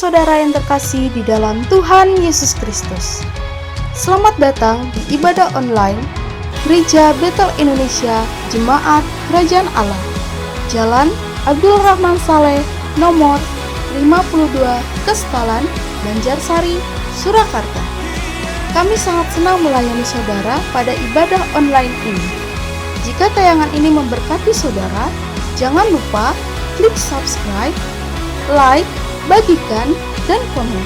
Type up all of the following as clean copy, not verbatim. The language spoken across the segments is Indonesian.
saudara yang terkasih di dalam Tuhan Yesus Kristus. Selamat datang di ibadah online Gereja Betel Indonesia Jemaat Kerajaan Allah, Jalan Abdul Rahman Saleh, nomor 52, Kestalan, Banjarsari, Surakarta. Kami sangat senang melayani saudara pada ibadah online ini. Jika tayangan ini memberkati saudara, jangan lupa klik subscribe, like, bagikan, dan komen,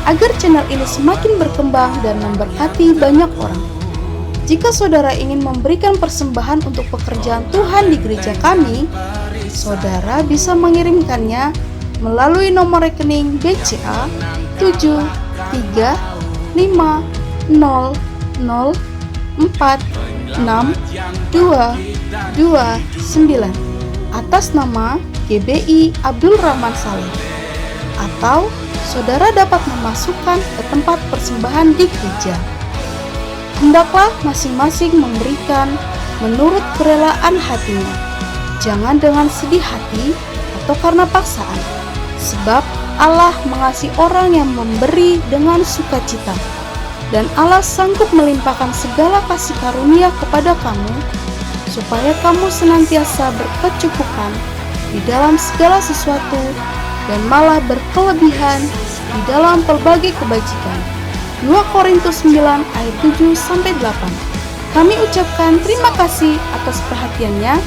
agar channel ini semakin berkembang dan memberkati banyak orang. Jika saudara ingin memberikan persembahan untuk pekerjaan Tuhan di gereja kami, saudara bisa mengirimkannya melalui nomor rekening BCA 7350046229 atas nama GBI Abdul Rahman Saleh, atau saudara dapat memasukkan ke tempat persembahan di gereja. Hendaklah masing-masing memberikan menurut kerelaan hatinya, jangan dengan sedih hati atau karena paksaan, sebab Allah mengasihi orang yang memberi dengan sukacita, dan Allah sanggup melimpahkan segala kasih karunia kepada kamu, supaya kamu senantiasa berkecukupan di dalam segala sesuatu dan malah berkelebihan di dalam pelbagai kebajikan. 2 Korintus 9 ayat 7-8. Kami ucapkan terima kasih atas perhatiannya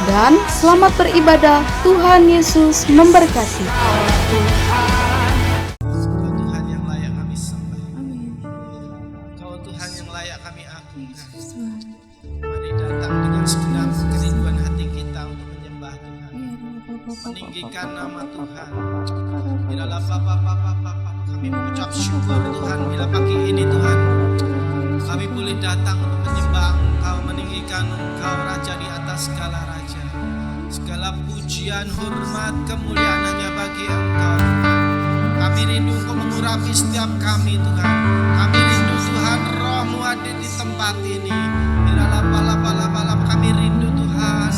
dan selamat beribadah. Tuhan Yesus memberkati. Tuhan yang layak kami sembah. Kau Tuhan yang layak kami agungkan. Mari datang dengan segenap kerinduan hati kita untuk menyembah Tuhan, meninggikan nama Tuhan. Biarlah kami mengucap syukur Tuhan, bila pagi ini Tuhan kami boleh datang untuk menyembah Engkau, meninggikan Engkau, Raja di atas segala raja. Segala pujian, hormat, kemuliaan hanya bagi Engkau. Kami rindu Engkau mengurapi setiap kami Tuhan. Kami rindu Tuhan Roh-Mu hadir di tempat ini. Biarlah kami rindu Tuhan.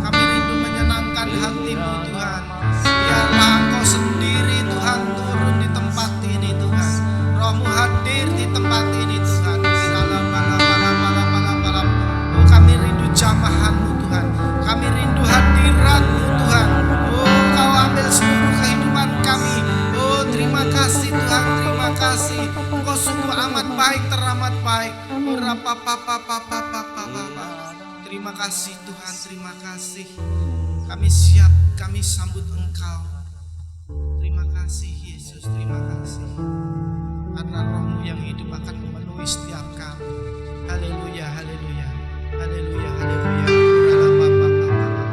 Kami rindu menyenangkan hati-Mu Tuhan. Biarlah Engkau sendiri Tuhan turun di tempat ini Tuhan. Roh-Mu hadir di tempat ini Tuhan. Oh, kami rindu jamahan-Mu Tuhan. Kami rindu hadirat-Mu Tuhan. Oh, Kau ambil seluruh kehidupan kami. Oh, terima kasih Tuhan, terima kasih. Engkau sungguh amat baik, teramat baik. Oh, terima kasih Tuhan, terima kasih. Kami siap, kami sambut Engkau. Terima kasih Yesus, terima kasih. Karena Roh-Mu yang hidup akan memenuhi setiap kami. Haleluya, haleluya, haleluya, haleluya. Mengalirkan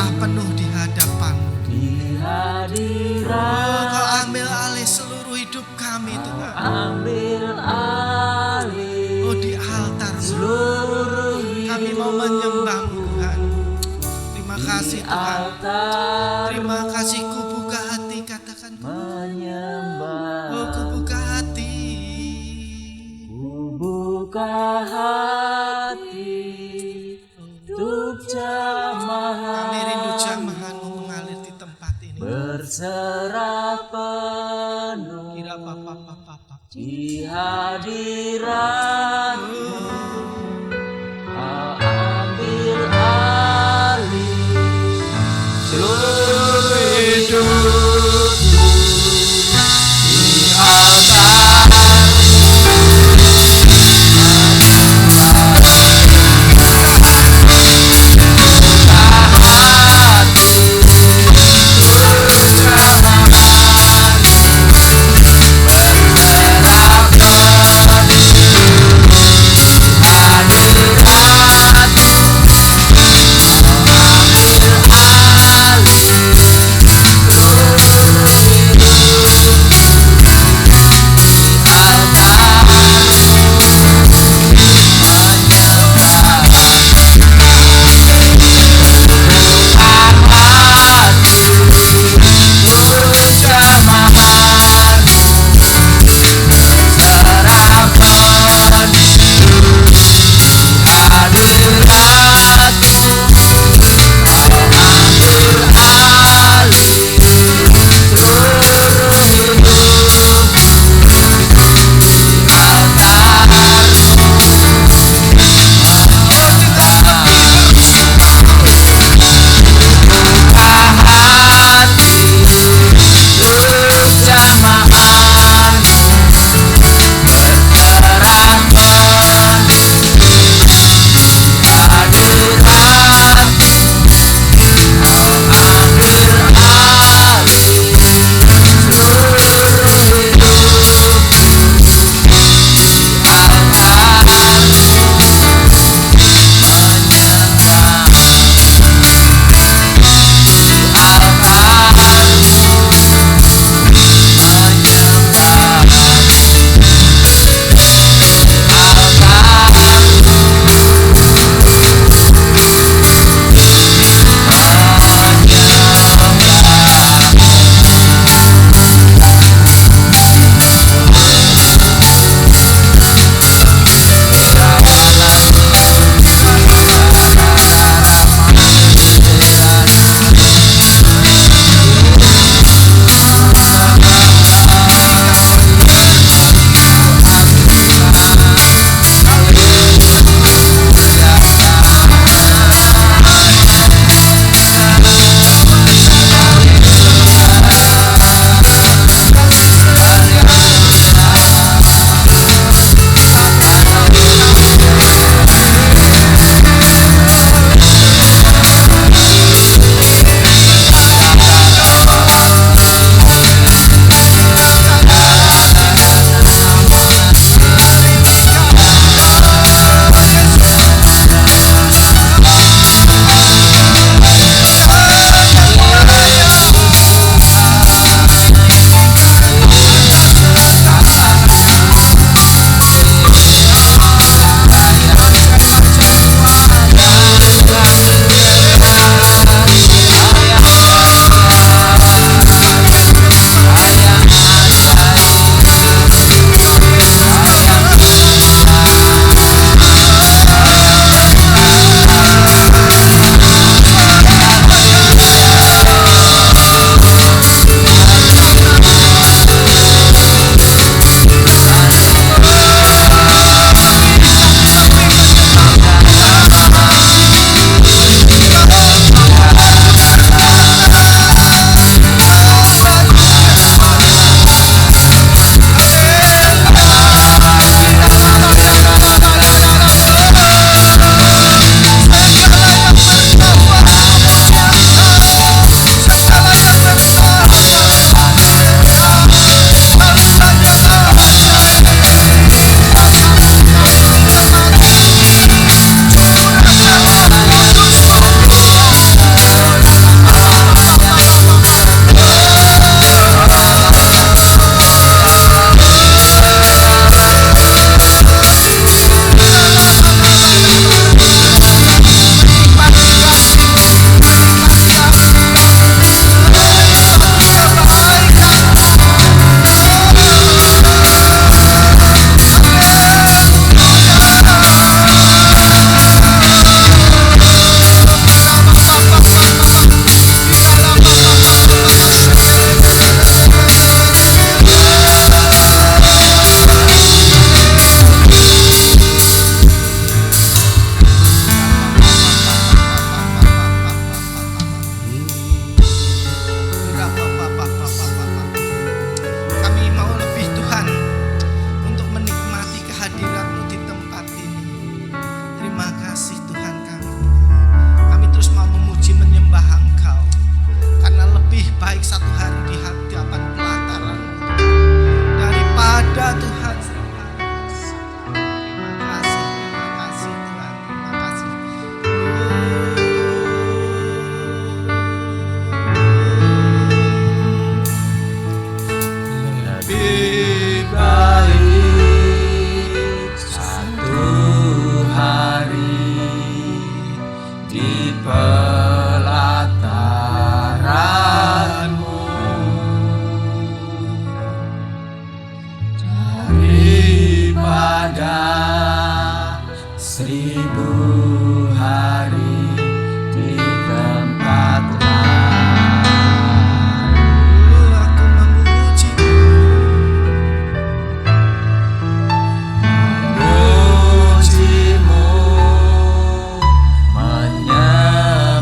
berserah penuh di hadapan-Mu. Di hadirat Kau ambil alih seluruh hidup kami Tuhan. ambil alih Di altar-Mu seluruh kami mau menyembah-Mu Tuhan. Terima kasih Tuhan. altar Terima kasih, ku buka hati, katakan menyembah. ku buka hati. Ku buka hati untuk Kami rindu jamaah jamahan-Mu mengalir di tempat ini. berserah penuh Kira papa. di hadirat. Kau ambil alih seluruh hidupku di altar. Berserah penuh baik satu hari di hadapan pelataran daripada Tuhan. Terima kasih Tuhan, terima kasih. Lebih baik satu hari di pelataranmu daripada 1000 hari di tempat lain. Aku memujimu, Memujimu, menyembahmu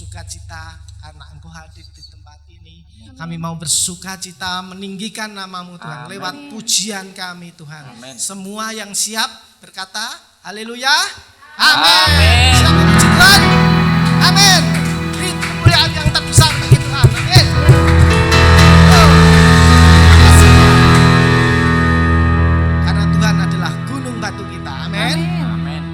bersukacita karena Engkau hadir di tempat ini. Kami mau bersukacita meninggikan nama-Mu Tuhan lewat pujian kami Tuhan. Amin. Semua yang siap berkata haleluya. Amin. Siapa yang puji Tuhan? Amin. Ini kemuliaan yang terbesar bagi Tuhan. Amin. Karena Tuhan adalah gunung batu kita. Amin. Amin.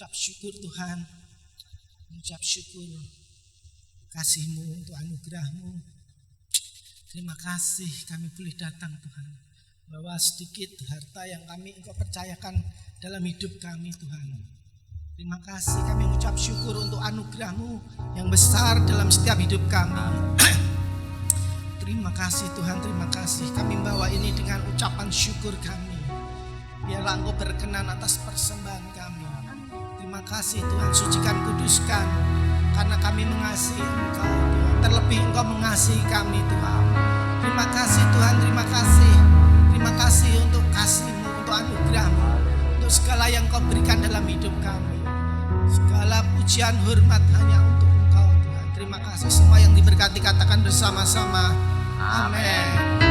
mengucap syukur Tuhan, mengucap syukur kasih-Mu untuk anugerah-Mu. Terima kasih kami boleh datang Tuhan, bawa sedikit harta yang Engkau percayakan dalam hidup kami Tuhan. Terima kasih kami mengucap syukur untuk anugerah-Mu yang besar dalam setiap hidup kami. Terima kasih Tuhan, terima kasih. Kami membawa ini dengan ucapan syukur kami. Biarlah Engkau berkenan atas persembahan kami. Terima kasih Tuhan, sucikan, kuduskan, karena kami mengasihi Engkau Tuhan. Terlebih Engkau mengasihi kami Tuhan. Terima kasih Tuhan, terima kasih. Terima kasih untuk kasih-Mu, untuk anugerah-Mu, untuk segala yang Kau berikan dalam hidup kami. Segala pujian hormat hanya untuk Engkau Tuhan. Terima kasih. Semua yang diberkati katakan bersama-sama amin.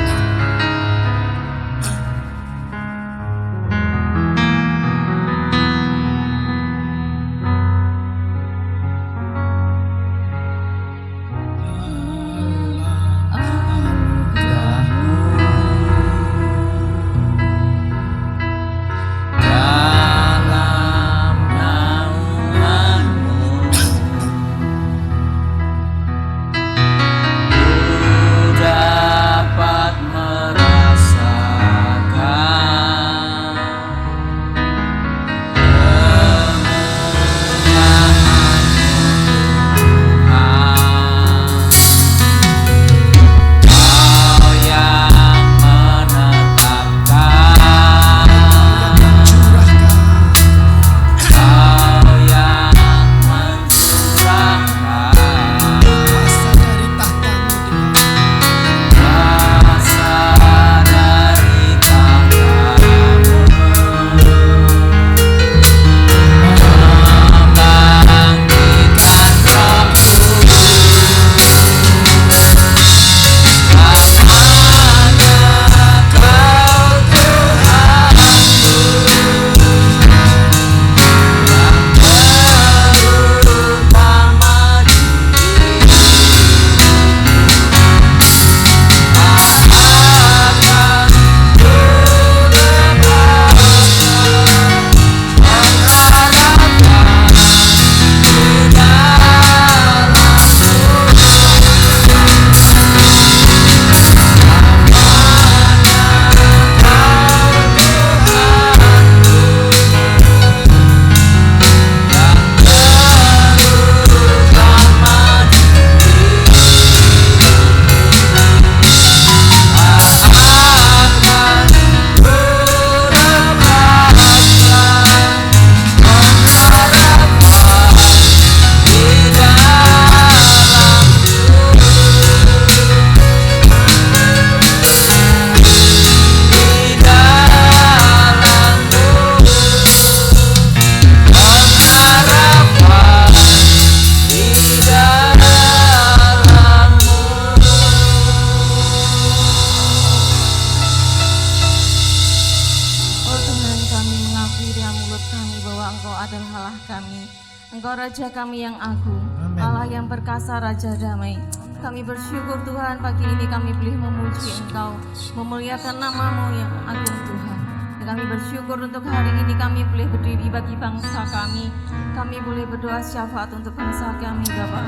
Raja kami yang agung, Allah yang perkasa, Raja damai. Kami bersyukur Tuhan, pagi ini kami boleh memuji Engkau, memuliakan nama-Mu yang agung Tuhan. Dan kami bersyukur untuk hari ini kami boleh berdiri bagi bangsa kami. Kami boleh berdoa syafaat untuk bangsa kami Bapak.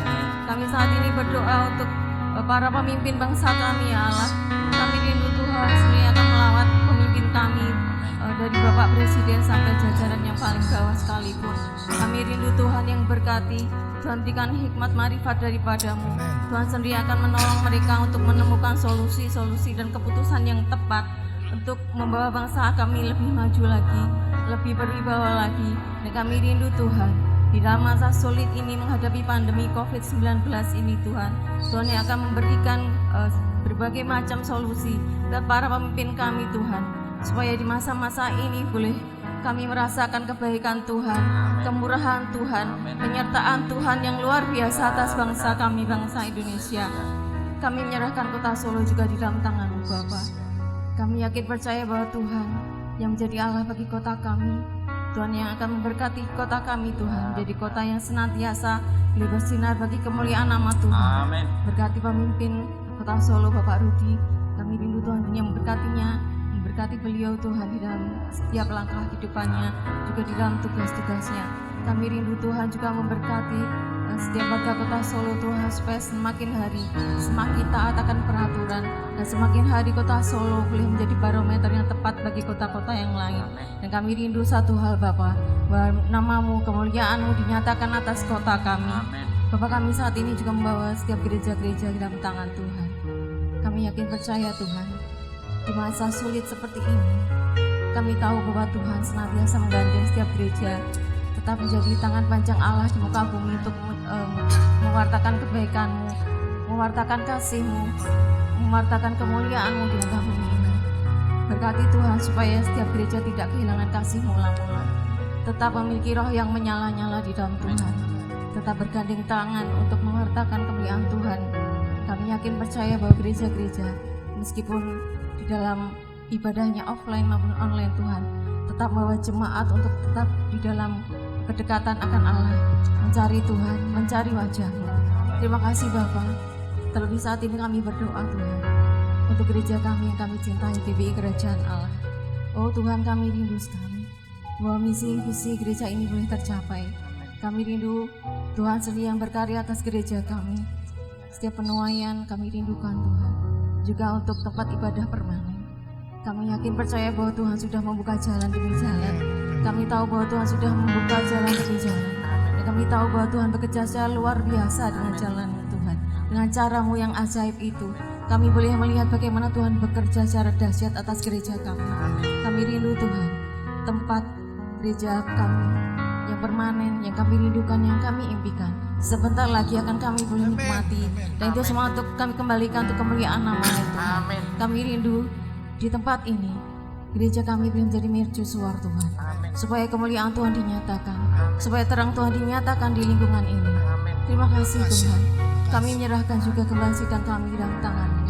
Kami saat ini berdoa untuk para pemimpin bangsa kami ya Allah. Kami rindu Tuhan sendiri akan melawat pemimpin kami, dari Bapak Presiden sampai jajaran yang paling bawah sekalipun. Kami rindu Tuhan yang berkati, Tuhan berikan hikmat marifat daripada-Mu. Tuhan sendiri akan menolong mereka untuk menemukan solusi-solusi dan keputusan yang tepat untuk membawa bangsa kami lebih maju lagi, lebih berwibawa lagi. Dan kami rindu Tuhan, di dalam masa sulit ini menghadapi pandemi COVID-19 ini Tuhan yang akan memberikan berbagai macam solusi buat para pemimpin kami Tuhan, supaya di masa-masa ini boleh kami merasakan kebaikan Tuhan, kemurahan Tuhan, penyertaan Tuhan yang luar biasa atas bangsa kami, bangsa Indonesia. Kami menyerahkan kota Solo juga di dalam tangan-Mu Bapa. Kami yakin percaya bahwa Tuhan yang menjadi Allah bagi kota kami, Tuhan yang akan memberkati kota kami Tuhan, menjadi kota yang senantiasa boleh bersinar bagi kemuliaan nama Tuhan. Amin. Berkati pemimpin kota Solo Bapak Rudi, kami rindu Tuhan yang memberkatinya, memberkati beliau Tuhan di dalam setiap langkah kehidupannya, juga di dalam tugas-tugasnya. Kami rindu Tuhan juga memberkati setiap warga kota Solo Tuhan, supaya semakin hari semakin taat akan peraturan, dan semakin hari kota Solo boleh menjadi barometer yang tepat bagi kota-kota yang lain. Dan kami rindu satu hal Bapa, bahwa namamu, kemuliaanmu dinyatakan atas kota kami. Bapak, kami saat ini juga membawa setiap gereja-gereja di dalam tangan Tuhan. Kami yakin percaya Tuhan, di masa sulit seperti ini, kami tahu bahwa Tuhan senantiasa menggandeng setiap gereja tetap menjadi tangan panjang Allah di muka bumi untuk mewartakan kebaikan-Mu, mewartakan kasih-Mu, mewartakan kemuliaan-Mu di muka bumi ini. Berkati Tuhan supaya setiap gereja tidak kehilangan kasih mula-mula, tetap memiliki roh yang menyala-nyala di dalam Tuhan, tetap bergandeng tangan untuk mewartakan kemuliaan Tuhan. Kami yakin percaya bahwa gereja-gereja, meskipun di dalam ibadahnya offline maupun online Tuhan, tetap membawa jemaat untuk tetap di dalam kedekatan akan Allah, mencari Tuhan, mencari wajah-Mu. Terima kasih Bapa. Terlebih saat ini kami berdoa Tuhan untuk gereja kami yang kami cintai, GBI Kerajaan Allah. Oh Tuhan, kami rindu sekali bahwa misi visi gereja ini boleh tercapai. Kami rindu Tuhan sendiri yang berkarya atas gereja kami. Setiap penuaian kami rindukan Tuhan, juga untuk tempat ibadah permanen. Kami yakin percaya bahwa Tuhan sudah membuka jalan demi jalan. Kami tahu bahwa Tuhan sudah membuka jalan demi jalan. Dan kami tahu bahwa Tuhan bekerja secara luar biasa dengan jalan-Mu Tuhan, dengan cara-Mu yang ajaib itu. Kami boleh melihat bagaimana Tuhan bekerja secara dahsyat atas gereja kami. Kami rindu Tuhan, tempat gereja kami yang permanen, yang kami rindukan, yang kami impikan, sebentar lagi akan kami boleh nikmati. Dan itu semua untuk kami kembalikan untuk kemuliaan nama-Nya Tuhan. Kami rindu di tempat ini, gereja kami boleh menjadi mercusuar Tuhan, supaya kemuliaan Tuhan dinyatakan, supaya terang Tuhan dinyatakan di lingkungan ini. Terima kasih Tuhan. Kami menyerahkan juga kembali sidang kami di dalam tangan-Mu.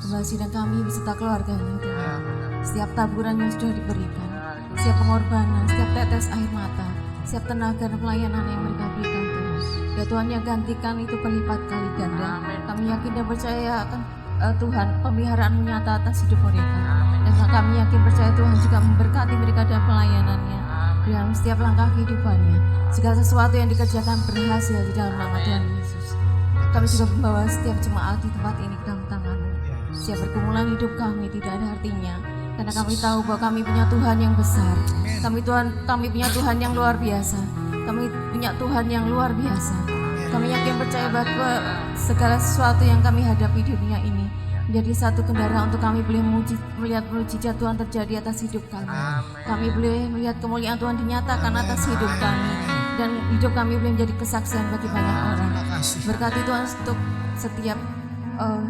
Kembali sidang kami beserta keluarganya Tuhan. Setiap taburan yang sudah diberikan, setiap pengorbanan, setiap tetes air mata, setiap tenaga dan pelayanan yang mereka berikan Tuhan, ya Tuhan yang gantikan itu berlipat kali ganda. Kami yakin dan percaya akan Tuhan pemeliharaan-Mu nyata atas hidup mereka. Dan kami yakin percaya Tuhan juga memberkati mereka dalam pelayanannya, dalam setiap langkah kehidupannya. Segala sesuatu yang dikerjakan berhasil di dalam nama Tuhan Yesus. Kami juga membawa setiap jemaat di tempat ini ke dalam tangan-Mu. Setiap pergumulan hidup kami tidak ada artinya, karena kami tahu bahwa kami punya Tuhan yang besar. Kami punya Tuhan yang luar biasa. Kami punya Tuhan yang luar biasa. Kami yakin percaya bahwa segala sesuatu yang kami hadapi di dunia ini menjadi satu kendaraan untuk kami boleh melihat mujizat Tuhan terjadi atas hidup kami. Kami boleh melihat kemuliaan Tuhan dinyatakan atas hidup kami, dan hidup kami boleh menjadi kesaksian bagi banyak orang. Berkati Tuhan untuk setiap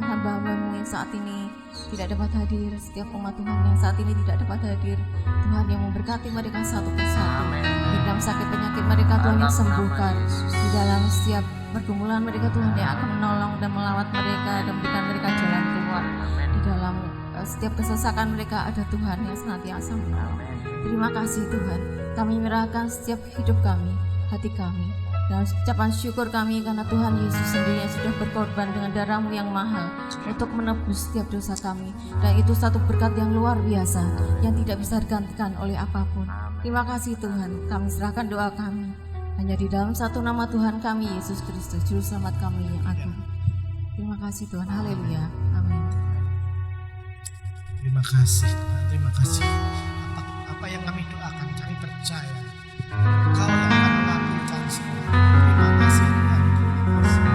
hamba-Mu yang saat ini tidak dapat hadir, setiap umat Tuhan yang saat ini tidak dapat hadir. Tuhan yang memberkati mereka satu persatu. Di dalam sakit penyakit mereka Tuhan yang sembuhkan. Di dalam setiap pergumulan mereka Tuhan yang akan menolong dan melawat mereka dan memberikan mereka jalan keluar. Di dalam setiap kesesakan mereka ada Tuhan yang senantiasa menolong. Terima kasih Tuhan. Kami menyerahkan setiap hidup kami, hati kami, dan ucapan syukur kami karena Tuhan Yesus sendiri yang sudah berkorban dengan darah-Mu yang mahal untuk menebus setiap dosa kami. Dan itu satu berkat yang luar biasa yang tidak bisa digantikan oleh apapun. Terima kasih Tuhan. Kami serahkan doa kami hanya di dalam satu nama Tuhan kami, Yesus Kristus, Juru Selamat kami yang agung. Terima kasih Tuhan. Haleluya. Amin. Terima kasih Tuhan. Terima kasih. Apa yang kami doakan, kami percaya Engkau yang akan melakukan semua. Terima kasih Tuhan. Terima kasih.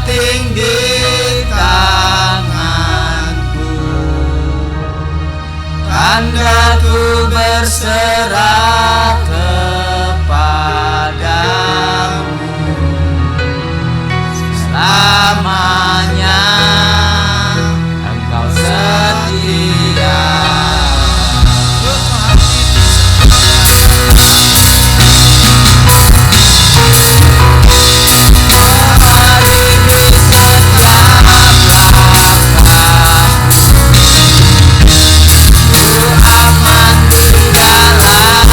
terbanting di tanganku, tandaku berserah kepadamu selamanya. Engkau setia. Aman di dalam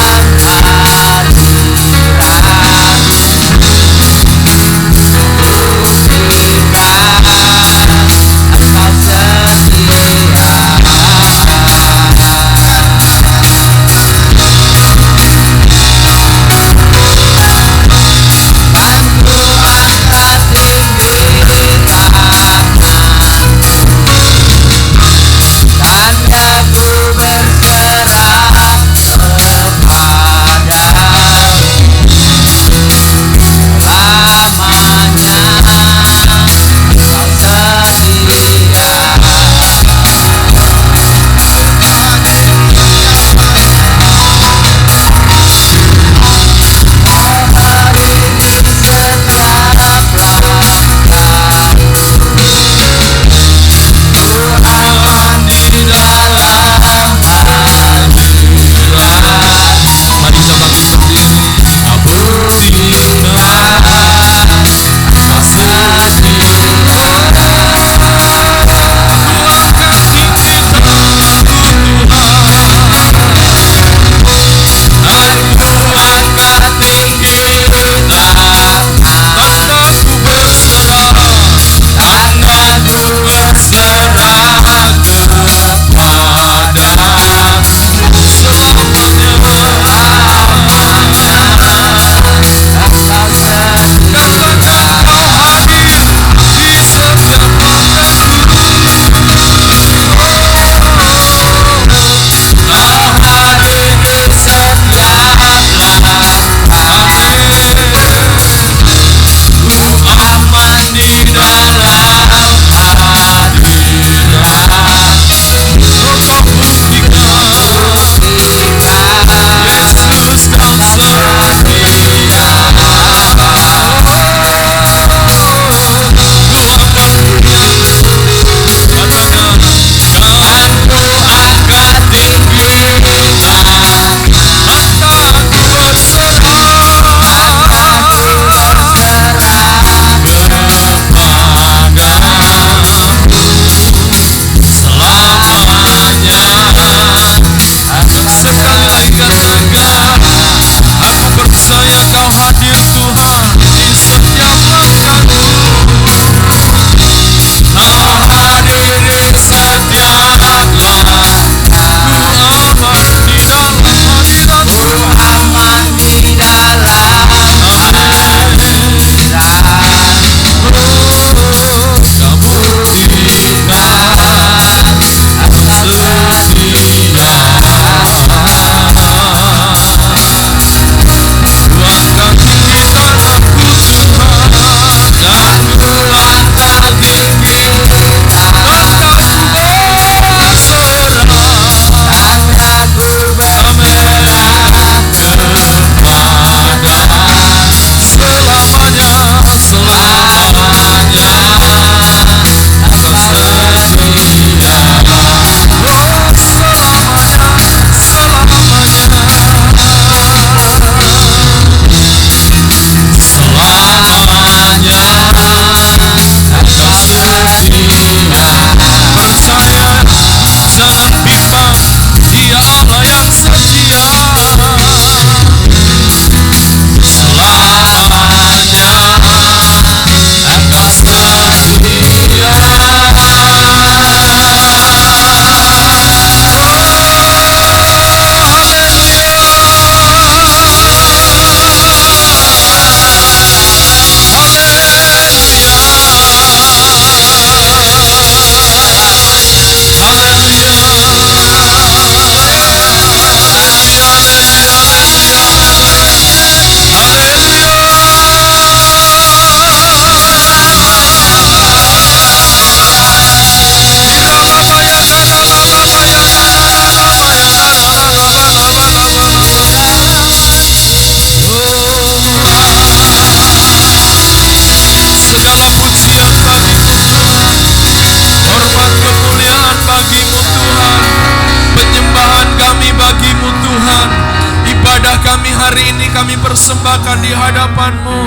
persembahkan di hadapan-Mu.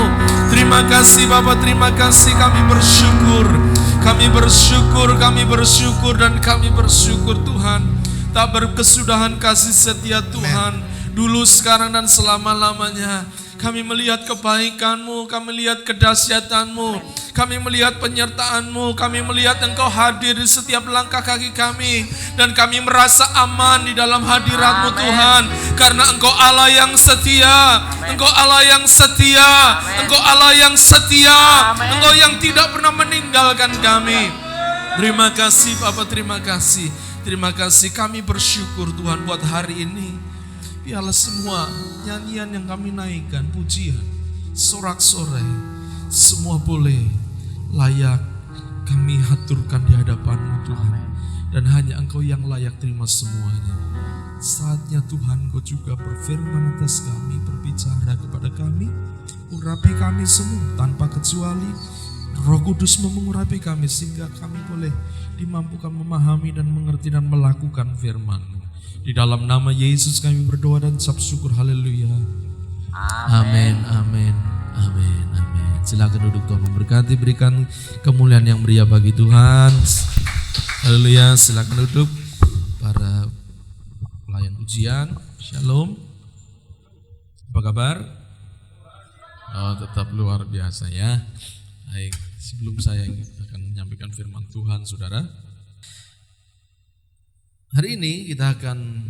Terima kasih Bapa, terima kasih, kami bersyukur. Kami bersyukur dan kami bersyukur Tuhan. Tak berkesudahan kasih setia Tuhan, dulu, sekarang, dan selama-lamanya. Kami melihat kebaikan-Mu, kami melihat kedahsyatan-Mu, kami melihat penyertaan-Mu, kami melihat Engkau hadir di setiap langkah kaki kami. Dan kami merasa aman di dalam hadirat-Mu Tuhan. Karena Engkau Allah yang setia, Engkau Allah yang setia, Engkau Allah yang setia, Engkau yang tidak pernah meninggalkan kami. Terima kasih Bapa, terima kasih. Terima kasih, kami bersyukur Tuhan buat hari ini. Biarlah semua nyanyian yang kami naikkan, pujian, sorak-sorai, semua boleh layak kami haturkan di hadapan-Mu Tuhan. Dan hanya Engkau yang layak terima semuanya. Saatnya Tuhan, Engkau juga berfirman atas kami, berbicara kepada kami, urapi kami semua tanpa kecuali. Roh Kudus mengurapi kami sehingga kami boleh dimampukan memahami dan mengerti dan melakukan firman-Mu. Di dalam nama Yesus kami berdoa dan ucap syukur. Haleluya. Amin, amin, amin, amin. Silakan duduk, Tuhan memberkati. Berikan kemuliaan yang meriah bagi Tuhan. Haleluya. Silakan duduk. Para pelayan pujian, shalom. Apa kabar? Oh, tetap luar biasa ya. Baik, sebelum saya akan menyampaikan firman Tuhan, saudara. Hari ini kita akan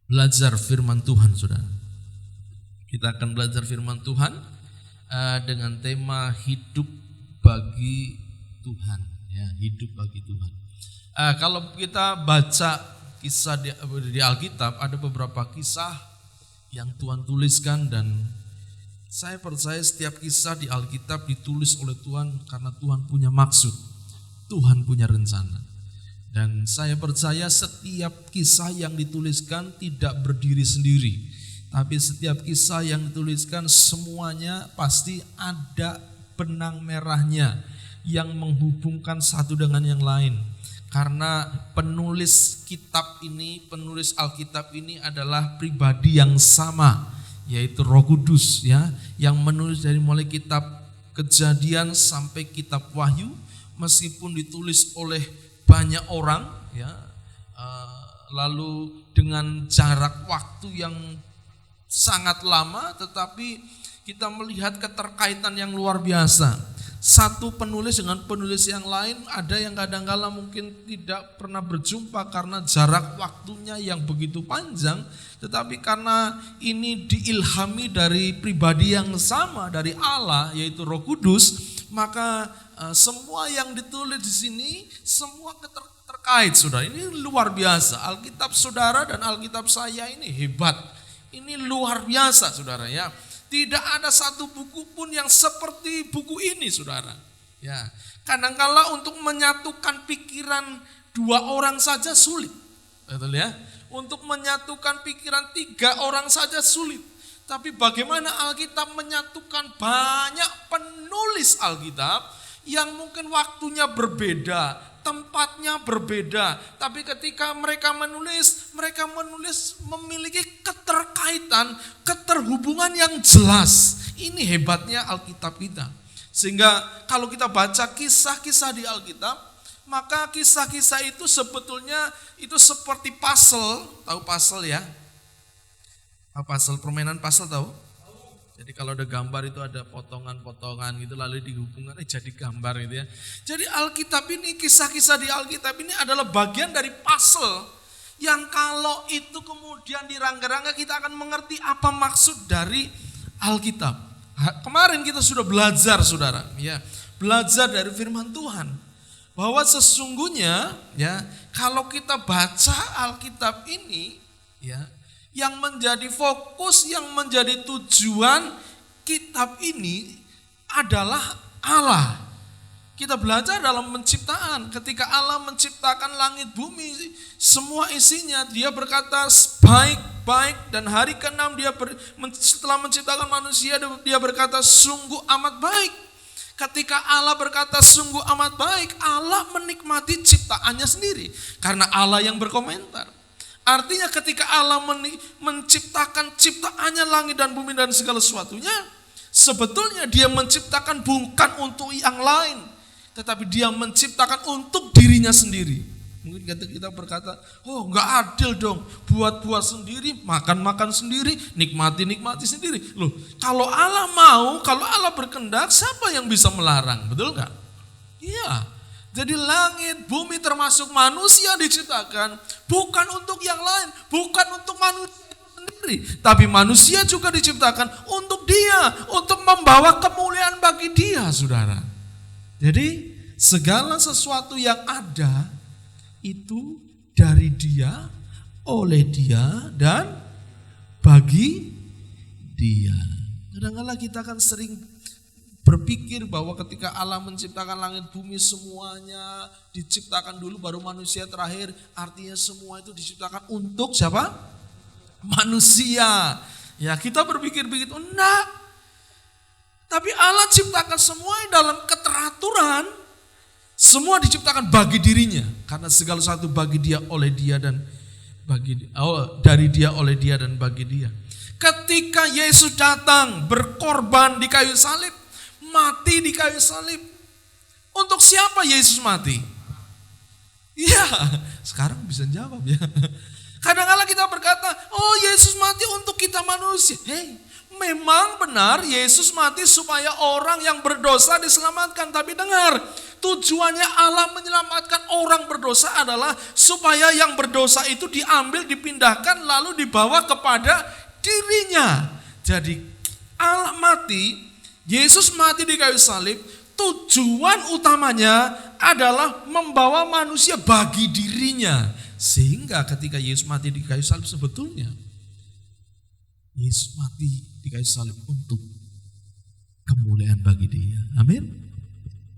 belajar firman Tuhan, saudara. Kita akan belajar firman Tuhan dengan tema hidup bagi Tuhan, ya, hidup bagi Tuhan. Kalau kita baca kisah di Alkitab, ada beberapa kisah yang Tuhan tuliskan, dan saya percaya setiap kisah di Alkitab ditulis oleh Tuhan karena Tuhan punya maksud, Tuhan punya rencana. Dan saya percaya setiap kisah yang dituliskan tidak berdiri sendiri, tapi setiap kisah yang dituliskan semuanya pasti ada benang merahnya yang menghubungkan satu dengan yang lain. Karena penulis kitab ini, penulis Alkitab ini adalah pribadi yang sama, yaitu Roh Kudus, ya, yang menulis dari mulai kitab Kejadian sampai kitab Wahyu, meskipun ditulis oleh banyak orang, ya, lalu dengan jarak waktu yang sangat lama, tetapi kita melihat keterkaitan yang luar biasa. Satu penulis dengan penulis yang lain, ada yang kadang-kala mungkin tidak pernah berjumpa karena jarak waktunya yang begitu panjang, tetapi karena ini diilhami dari pribadi yang sama, dari Allah, yaitu Roh Kudus, maka semua yang ditulis di sini semua terkait, saudara. Ini luar biasa. Alkitab saudara dan Alkitab saya ini hebat. Ini luar biasa, saudara, ya. Tidak ada satu buku pun yang seperti buku ini, saudara. Ya, kadangkala untuk menyatukan pikiran dua orang saja sulit, betul ya. Untuk menyatukan pikiran tiga orang saja sulit. Tapi bagaimana Alkitab menyatukan banyak penulis Alkitab yang mungkin waktunya berbeda, tempatnya berbeda, tapi ketika mereka menulis memiliki keterkaitan, keterhubungan yang jelas. Ini hebatnya Alkitab kita. Sehingga kalau kita baca kisah-kisah di Alkitab, maka kisah-kisah itu sebetulnya itu seperti puzzle. Tahu puzzle ya? Puzzle, permainan puzzle tahu? Jadi kalau ada gambar itu ada potongan-potongan gitu lalu dihubungkan jadi gambar gitu ya. Jadi Alkitab ini, kisah-kisah di Alkitab ini adalah bagian dari puzzle yang kalau itu kemudian dirangga-rangga kita akan mengerti apa maksud dari Alkitab. Kemarin kita sudah belajar, saudara, ya, belajar dari firman Tuhan bahwa sesungguhnya ya kalau kita baca Alkitab ini ya, yang menjadi fokus, yang menjadi tujuan kitab ini adalah Allah. Kita belajar dalam penciptaan. Ketika Allah menciptakan langit bumi, semua isinya, dia berkata baik, dan hari ke-6 setelah menciptakan manusia, dia berkata sungguh amat baik. Ketika Allah berkata sungguh amat baik, Allah menikmati ciptaannya sendiri. Karena Allah yang berkomentar. Artinya ketika Allah menciptakan ciptaannya langit dan bumi dan segala sesuatunya, sebetulnya dia menciptakan bukan untuk yang lain, tetapi dia menciptakan untuk dirinya sendiri. Mungkin kita berkata, oh nggak adil dong, buat sendiri, makan sendiri, nikmati sendiri. Loh, kalau Allah mau, kalau Allah berkehendak, siapa yang bisa melarang? Betul nggak? Iya. Jadi langit, bumi termasuk manusia diciptakan bukan untuk yang lain, bukan untuk manusia sendiri, tapi manusia juga diciptakan untuk dia, untuk membawa kemuliaan bagi dia, saudara. Jadi segala sesuatu yang ada itu dari dia, oleh dia, dan bagi dia. Kadang-kadang kita kan sering berpikir bahwa ketika Allah menciptakan langit bumi semuanya diciptakan dulu baru manusia terakhir. Artinya semua itu diciptakan untuk siapa? Manusia. Ya kita berpikir begitu. Enggak. Tapi Allah ciptakan semua dalam keteraturan. Semua diciptakan bagi dirinya. Karena segala sesuatu bagi dia, oleh dia, dan bagi dari dia, oleh dia, dan bagi dia. Ketika Yesus datang berkorban di kayu salib, mati di kayu salib. Untuk siapa Yesus mati? Iya, sekarang bisa jawab ya. Kadang-kadang kita berkata, oh Yesus mati untuk kita manusia. Hei, memang benar Yesus mati supaya orang yang berdosa diselamatkan. Tapi dengar, tujuannya Allah menyelamatkan orang berdosa adalah supaya yang berdosa itu diambil, dipindahkan, lalu dibawa kepada dirinya. Jadi Allah mati, Yesus mati di kayu salib, tujuan utamanya adalah membawa manusia bagi dirinya. Sehingga ketika Yesus mati di kayu salib sebetulnya, Yesus mati di kayu salib untuk kemuliaan bagi dia. Amin.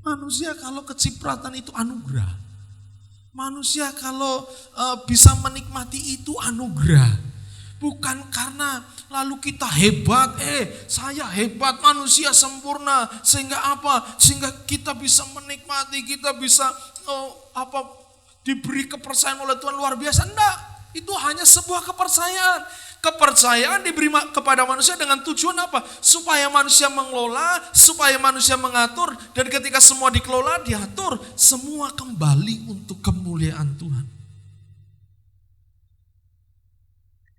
Manusia kalau kecipratan itu anugerah. Manusia kalau bisa menikmati itu anugerah. Bukan karena lalu kita hebat, saya hebat, manusia sempurna, sehingga apa? Sehingga kita bisa menikmati, kita bisa diberi kepercayaan oleh Tuhan luar biasa. Enggak, itu hanya sebuah kepercayaan. Kepercayaan diberi kepada manusia dengan tujuan apa? Supaya manusia mengelola, supaya manusia mengatur, dan ketika semua dikelola, diatur, semua kembali untuk kemuliaan Tuhan.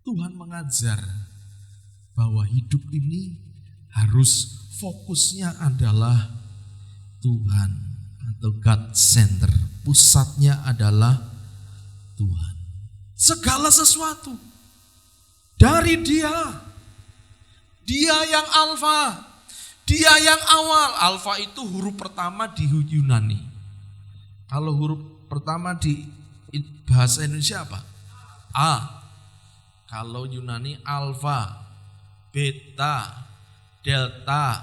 Tuhan mengajar bahwa hidup ini harus fokusnya adalah Tuhan atau God Center. Pusatnya adalah Tuhan. Segala sesuatu dari Dia. Dia yang alfa, Dia yang awal. Alfa itu huruf pertama di Yunani. Kalau huruf pertama di bahasa Indonesia apa? A. Kalau Yunani alfa, beta, delta,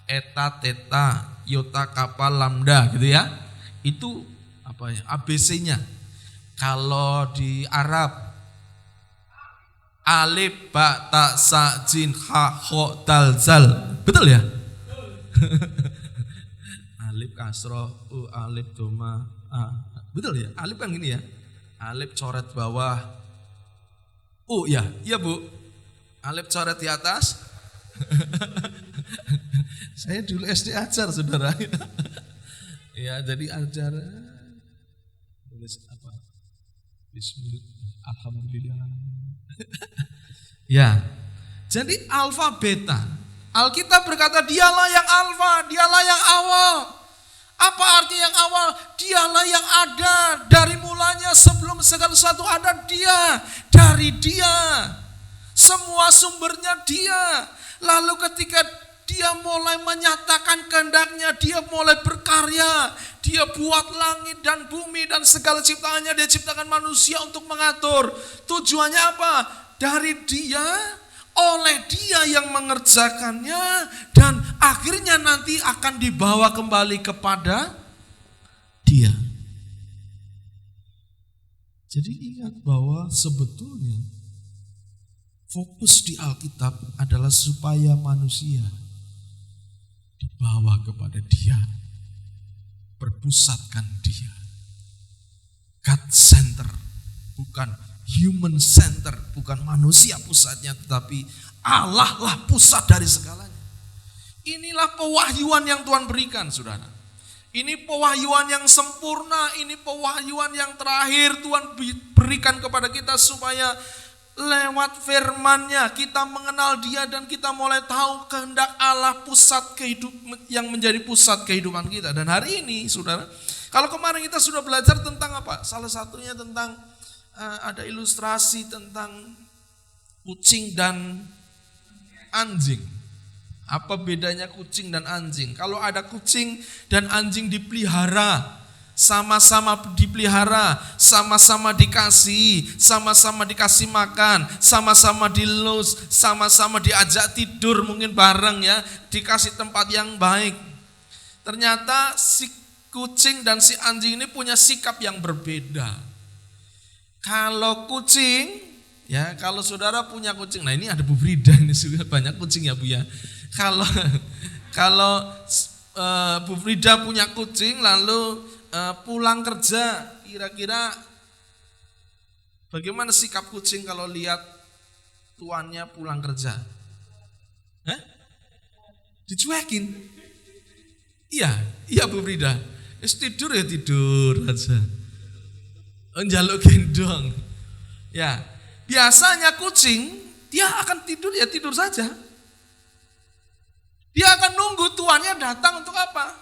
eta, theta, iota, kappa, lambda gitu ya. Itu apa ya? ABC-nya. Kalau di Arab alif, ba, ta, sa, jin, ha, ho, dal, zal. Betul ya? Alif kasroh, alif doma, betul ya? Alif kan gini ya. Alif coret bawah. Ya, iya Bu. Alif coret di atas. Saya dulu SD ajar, saudara. Ya, jadi ajar. Tulis apa? Bismillah, alhamdulillah. Ya, jadi alfa beta. Alkitab berkata dialah yang alfa, dialah yang awal. Apa arti yang awal? Dialah yang ada dari mulanya sebelum segala sesuatu ada Dia. Dari Dia. Semua sumbernya Dia. Lalu ketika Dia mulai menyatakan kehendaknya, Dia mulai berkarya. Dia buat langit dan bumi dan segala ciptaannya. Dia ciptakan manusia untuk mengatur. Tujuannya apa? Dari Dia, oleh Dia yang mengerjakannya, dan akhirnya nanti akan dibawa kembali kepada Dia. Jadi ingat bahwa sebetulnya fokus di Alkitab adalah supaya manusia dibawa kepada Dia, berpusatkan Dia. God Center, bukan human center, bukan manusia pusatnya, tetapi Allah lah pusat dari segalanya. Inilah pewahyuan yang Tuhan berikan, saudara. Ini pewahyuan yang sempurna, ini pewahyuan yang terakhir Tuhan berikan kepada kita supaya lewat firman-Nya kita mengenal Dia dan kita mulai tahu kehendak Allah pusat kehidupan yang menjadi pusat kehidupan kita. Dan hari ini, saudara, kalau kemarin kita sudah belajar tentang apa? Salah satunya tentang ada ilustrasi tentang kucing dan anjing. Apa bedanya kucing dan anjing? Kalau ada kucing dan anjing dipelihara, sama-sama dipelihara, sama-sama dikasih makan, sama-sama dilus, sama-sama diajak tidur mungkin bareng ya, dikasih tempat yang baik. Ternyata si kucing dan si anjing ini punya sikap yang berbeda. Kalau kucing, ya kalau saudara punya kucing, nah ini ada Bu Frida, ini sudah banyak kucing ya Bu ya. Kalau Bu Frida punya kucing lalu pulang kerja, kira-kira bagaimana sikap kucing kalau lihat tuannya pulang kerja? Dicuekin? Iya Bu Frida. Tidur ya tidur aja. Njaluk gendong. Ya, biasanya kucing dia akan tidur ya tidur saja. Dia akan nunggu tuannya datang untuk apa?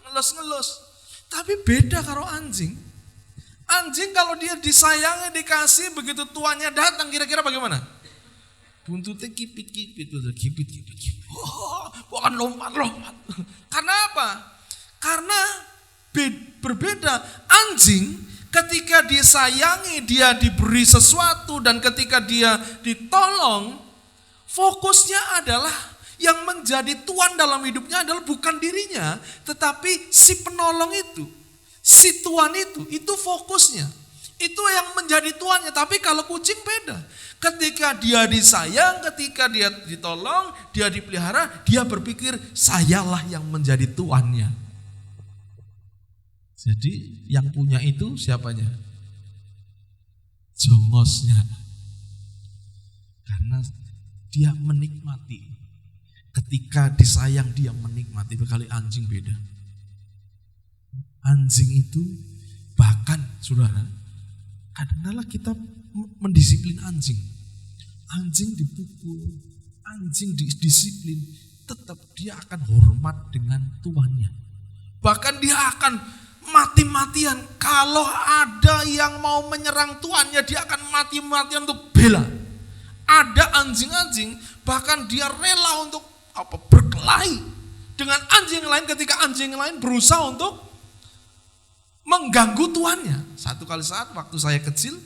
Ngelus-ngelus. Tapi beda kalau anjing. Anjing kalau dia disayangi, dikasih, begitu tuannya datang kira-kira bagaimana? Buntutnya kipit-kipit. Bukan lompat-lompat. Karena apa? Karena berbeda. Anjing ketika disayangi, dia diberi sesuatu, dan ketika dia ditolong, fokusnya adalah yang menjadi tuan dalam hidupnya adalah bukan dirinya, tetapi si penolong itu, si tuan itu fokusnya. Itu yang menjadi tuannya. Tapi kalau kucing beda. Ketika dia disayang, ketika dia ditolong, dia dipelihara, dia berpikir sayalah yang menjadi tuannya. Jadi yang punya itu siapanya? Jongosnya. Karena dia menikmati. Ketika disayang dia menikmati. Berkali anjing beda. Anjing itu bahkan saudara, kadang-kadang kita mendisiplin anjing. Anjing dipukul, anjing didisiplin, tetap dia akan hormat dengan tuannya. Bahkan dia akan mati-matian. Kalau ada yang mau menyerang tuannya, dia akan mati-matian untuk bela. Ada anjing-anjing bahkan dia rela untuk berkelahi dengan anjing lain ketika anjing lain berusaha untuk mengganggu tuannya. Satu kali saat waktu saya kecil,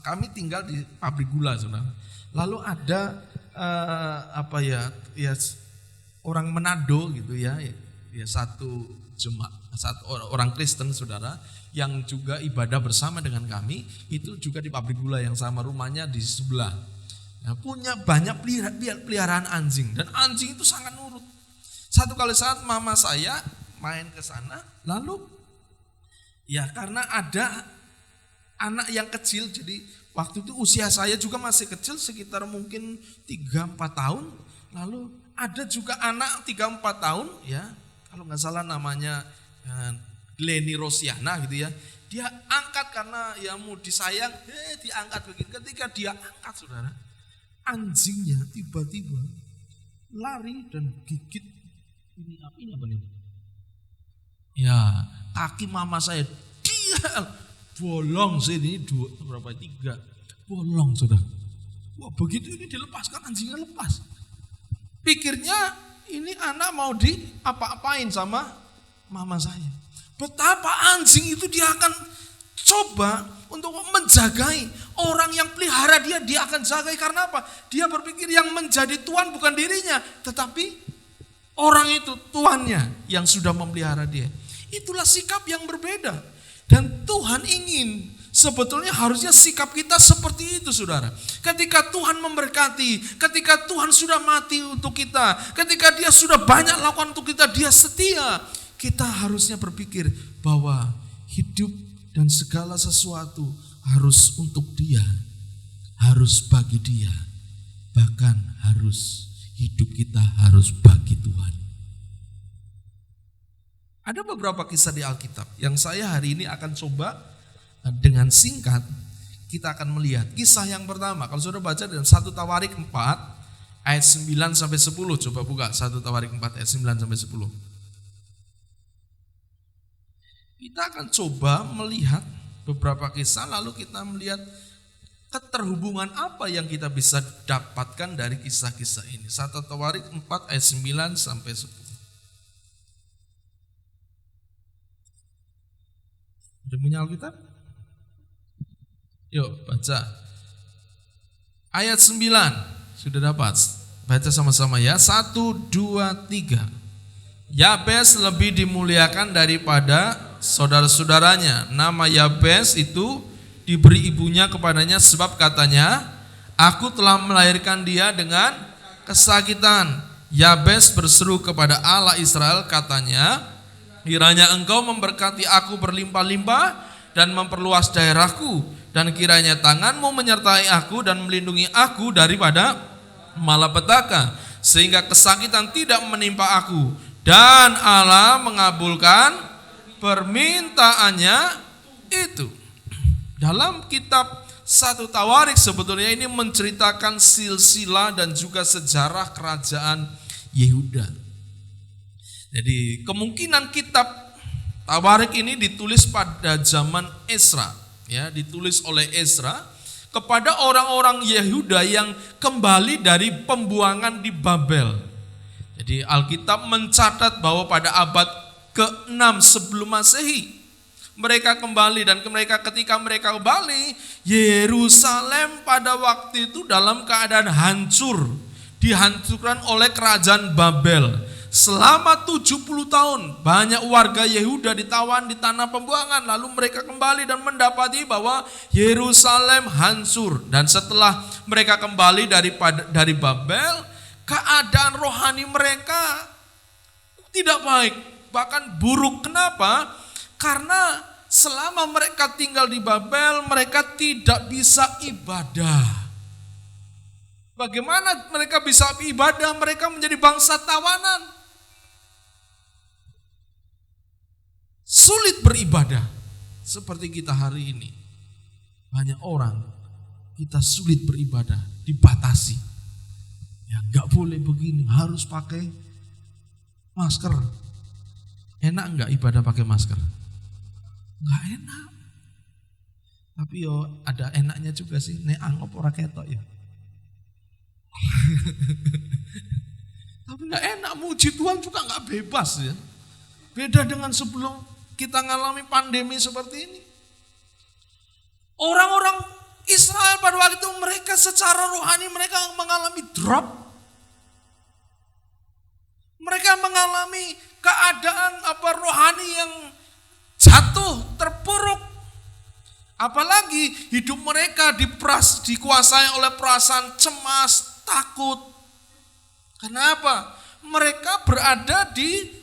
kami tinggal di pabrik gula, saudara. Lalu ada orang Manado gitu ya satu orang Kristen, saudara, yang juga ibadah bersama dengan kami, itu juga di pabrik gula yang sama, rumahnya di sebelah. Nah, punya banyak peliharaan anjing, dan anjing itu sangat nurut. Satu kali saat mama saya main ke sana, lalu ya karena ada anak yang kecil, jadi waktu itu usia saya juga masih kecil, sekitar mungkin 3-4 tahun. Lalu ada juga anak 3-4 tahun ya, kalau nggak salah namanya Glenny Rosiana gitu ya. Dia angkat karena ya mau disayang, diangkat begitu. Ketika dia angkat, saudara, anjingnya tiba-tiba lari dan gigit ini apa nih? Ya, kaki mama saya, dia bolong sini 3 bolong, saudara. Wah, begitu ini dilepaskan, anjingnya lepas. Pikirnya ini anak mau diapa-apain sama mama saya. Betapa anjing itu dia akan coba untuk menjagai orang yang pelihara dia akan jagai. Karena apa? Dia berpikir yang menjadi tuan bukan dirinya, tetapi orang itu tuannya yang sudah memelihara dia. Itulah sikap yang berbeda. Dan Tuhan ingin, sebetulnya harusnya sikap kita seperti itu, saudara. Ketika Tuhan memberkati, ketika Tuhan sudah mati untuk kita, ketika dia sudah banyak lakukan untuk kita, dia setia. Kita harusnya berpikir bahwa hidup dan segala sesuatu harus untuk dia, harus bagi dia, bahkan harus hidup kita harus bagi Tuhan. Ada beberapa kisah di Alkitab yang saya hari ini akan coba dengan singkat kita akan melihat. Kisah yang pertama, kalau saudara baca dalam 1 Tawarik 4 ayat 9 sampai 10, coba buka 1 Tawarik 4 ayat 9 sampai 10. Kita akan coba melihat beberapa kisah, lalu kita melihat keterhubungan apa yang kita bisa dapatkan dari kisah-kisah ini. 1 Tawarik 4 ayat 9 sampai 10. Udah punya Alkitab? Yuk baca. Ayat 9. Sudah dapat? Baca sama-sama ya. 1, 2, 3. Yabes lebih dimuliakan daripada saudara-saudaranya. Nama Yabes itu diberi ibunya kepadanya sebab katanya, aku telah melahirkan dia dengan kesakitan. Yabes berseru kepada Allah Israel, katanya, kiranya engkau memberkati aku berlimpah-limpah dan memperluas daerahku, dan kiranya tanganmu menyertai aku dan melindungi aku daripada malapetaka, sehingga kesakitan tidak menimpa aku. Dan Allah mengabulkan permintaannya itu. Dalam kitab 1 Tawarik sebetulnya ini menceritakan silsilah dan juga sejarah kerajaan Yehuda. Jadi kemungkinan kitab Tawarik ini ditulis pada zaman Ezra, ya, ditulis oleh Ezra kepada orang-orang Yehuda yang kembali dari pembuangan di Babel. Jadi Alkitab mencatat bahwa pada abad ke-6 sebelum Masehi mereka kembali, dan ketika mereka kembali, Yerusalem pada waktu itu dalam keadaan hancur, dihancurkan oleh kerajaan Babel. Selama 70 tahun banyak warga Yehuda ditawan di tanah pembuangan, lalu mereka kembali dan mendapati bahwa Yerusalem hancur. Dan setelah mereka kembali dari Babel, keadaan rohani mereka tidak baik, bahkan buruk. Kenapa? Karena selama mereka tinggal di Babel, mereka tidak bisa ibadah. Bagaimana mereka bisa ibadah? Mereka menjadi bangsa tawanan. Sulit beribadah seperti kita hari ini. Banyak orang kita sulit beribadah, dibatasi. Ya nggak boleh begini, harus pakai masker. Enak nggak ibadah pakai masker? Nggak enak. Tapi yo ada enaknya juga sih. Nek anggap ora ketok ya. Tapi nggak enak, muji Tuhan juga nggak bebas ya. Beda dengan sebelum kita ngalami pandemi seperti ini. Orang-orang Israel pada waktu itu mereka secara rohani mereka mengalami drop. Mereka mengalami keadaan rohani yang jatuh, terpuruk. Apalagi hidup mereka dikuasai oleh perasaan cemas, takut. Kenapa? Mereka berada di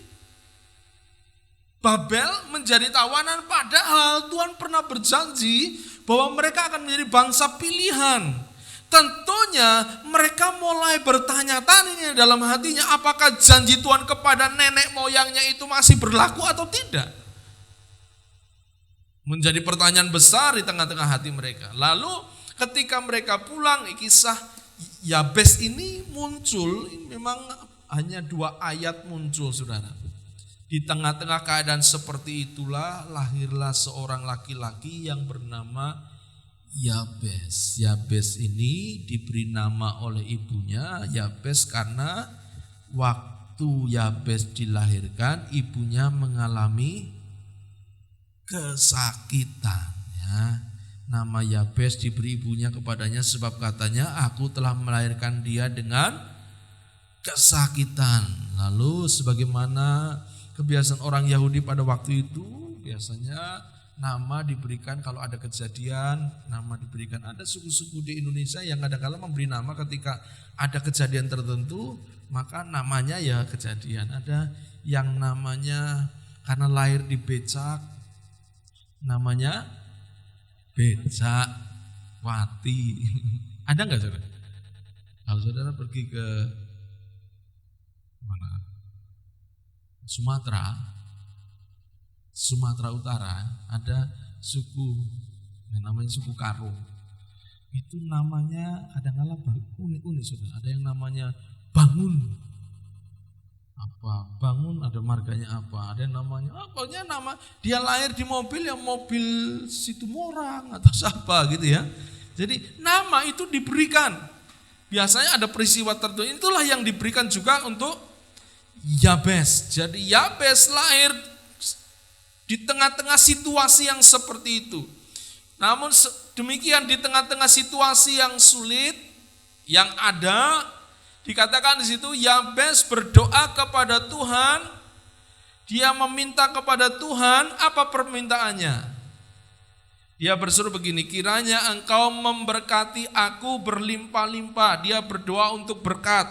Babel menjadi tawanan, padahal Tuhan pernah berjanji bahwa mereka akan menjadi bangsa pilihan. Tentunya mereka mulai bertanya-tanya dalam hatinya, apakah janji Tuhan kepada nenek moyangnya itu masih berlaku atau tidak? Menjadi pertanyaan besar di tengah-tengah hati mereka. Lalu ketika mereka pulang, kisah Yabes ini muncul, memang hanya 2 ayat muncul, saudara. Di tengah-tengah keadaan seperti itulah lahirlah seorang laki-laki yang bernama Yabes. Yabes ini diberi nama oleh ibunya Yabes karena waktu Yabes dilahirkan ibunya mengalami kesakitan. Ya. Nama Yabes diberi ibunya kepadanya sebab katanya, aku telah melahirkan dia dengan kesakitan. Lalu sebagaimana kebiasaan orang Yahudi pada waktu itu, biasanya nama diberikan kalau ada kejadian, nama diberikan. Ada suku-suku di Indonesia yang kadang-kadang memberi nama ketika ada kejadian tertentu, maka namanya ya kejadian. Ada yang namanya karena lahir di becak, namanya becak, wati. Ada nggak saudara? Kalau saudara pergi ke mana? Sumatera Utara, ada suku yang namanya suku Karo. Itu namanya kadang-kadang unik-unik saudara. Ada yang namanya bangun. Bangun ada marganya apa? Ada yang namanya pokoknya nama dia lahir di mobil yang mobil Situmorang atau siapa gitu ya. Jadi nama itu diberikan. Biasanya ada peristiwa tertentu, itulah yang diberikan juga untuk Yabes. Jadi Yabes lahir di tengah-tengah situasi yang seperti itu. Namun demikian di tengah-tengah situasi yang sulit yang ada, dikatakan di situ Yabes berdoa kepada Tuhan. Dia meminta kepada Tuhan, apa permintaannya? Dia berseru begini, kiranya engkau memberkati aku berlimpah-limpah. Dia berdoa untuk berkat.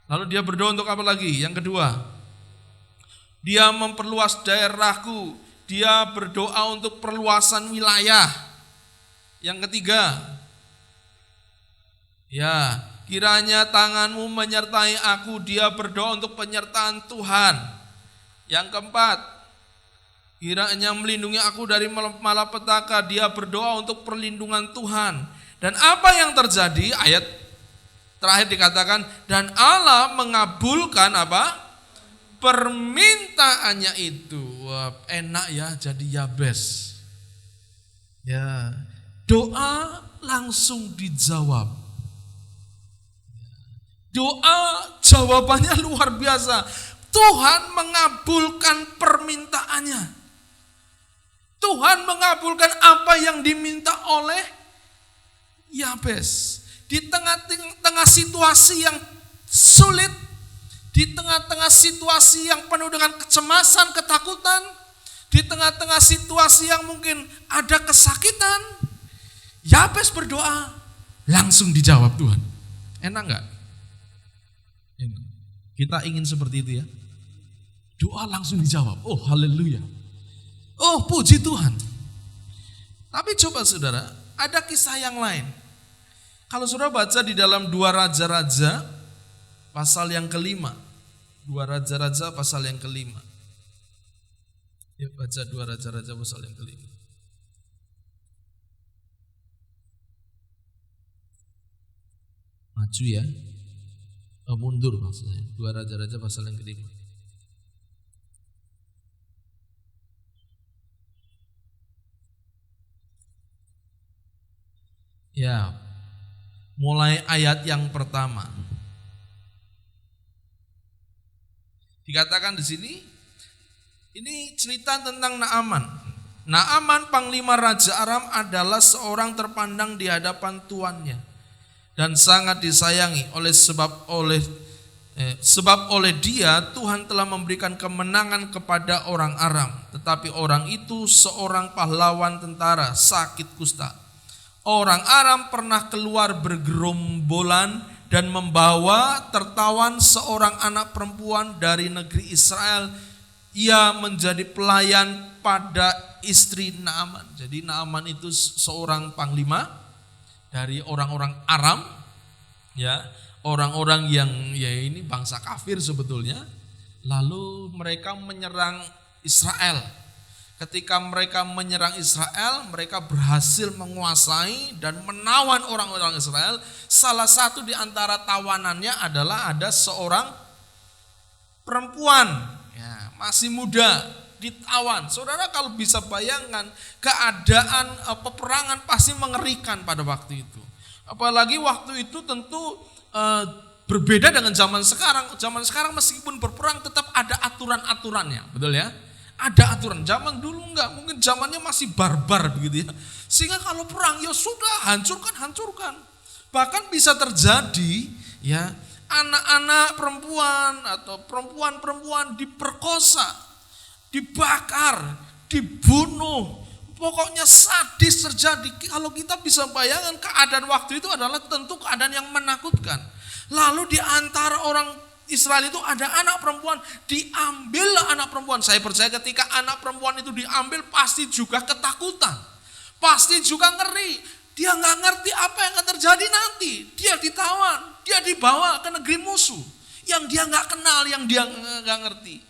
Lalu dia berdoa untuk apa lagi? Yang kedua, dia memperluas daerahku. Dia berdoa untuk perluasan wilayah. Yang ketiga, ya, kiranya tanganmu menyertai aku. Dia berdoa untuk penyertaan Tuhan. Yang keempat, kiranya melindungi aku dari malapetaka. Dia berdoa untuk perlindungan Tuhan. Dan apa yang terjadi? Ayat terakhir dikatakan, dan Allah mengabulkan apa? Permintaannya itu. Wah, enak ya jadi Yabes. Ya, doa langsung dijawab. Doa jawabannya luar biasa. Tuhan mengabulkan permintaannya. Tuhan mengabulkan apa yang diminta oleh Yabes. Di tengah-tengah situasi yang sulit, di tengah-tengah situasi yang penuh dengan kecemasan, ketakutan, di tengah-tengah situasi yang mungkin ada kesakitan, Yabes berdoa, langsung dijawab Tuhan. Enak enggak? Enak. Kita ingin seperti itu ya. Doa langsung dijawab. Oh haleluya. Oh puji Tuhan. Tapi coba saudara, ada kisah yang lain. Kalau saudara baca di dalam 2 Raja-Raja pasal yang kelima. 2 Raja-Raja pasal yang kelima. Yuk baca 2 Raja-Raja pasal yang kelima. Maju ya. Mundur maksudnya. 2 Raja-Raja pasal yang kelima. Ya, mulai ayat yang pertama. Dikatakan di sini, ini cerita tentang Naaman. Naaman panglima Raja Aram adalah seorang terpandang di hadapan tuannya dan sangat disayangi sebab oleh dia Tuhan telah memberikan kemenangan kepada orang Aram. Tetapi orang itu seorang pahlawan tentara sakit kusta. Orang Aram pernah keluar bergerombolan dan membawa tertawan seorang anak perempuan dari negeri Israel. Ia menjadi pelayan pada istri Naaman. Jadi Naaman itu seorang panglima dari orang-orang Aram, ya, orang-orang yang ya ini bangsa kafir sebetulnya. Lalu mereka menyerang Israel. Ketika mereka menyerang Israel, mereka berhasil menguasai dan menawan orang-orang Israel. Salah satu di antara tawanannya adalah ada seorang perempuan, ya, masih muda, ditawan. Saudara kalau bisa bayangkan keadaan peperangan pasti mengerikan pada waktu itu. Apalagi waktu itu tentu berbeda dengan zaman sekarang. Zaman sekarang meskipun berperang tetap ada aturan-aturannya, betul ya? Ada aturan. Zaman dulu enggak, mungkin zamannya masih barbar begitu ya. Sehingga kalau perang ya sudah hancurkan. Bahkan bisa terjadi ya anak-anak perempuan atau perempuan-perempuan diperkosa, dibakar, dibunuh. Pokoknya sadis terjadi. Kalau kita bisa bayangkan keadaan waktu itu adalah tentu keadaan yang menakutkan. Lalu di antara orang Israel itu ada anak perempuan, diambillah anak perempuan. Saya percaya ketika anak perempuan itu diambil pasti juga ketakutan. pasti juga ngeri. Dia nggak ngerti apa yang akan terjadi nanti. Dia ditawan, dia dibawa ke negeri musuh yang dia nggak kenal, yang dia nggak ngerti.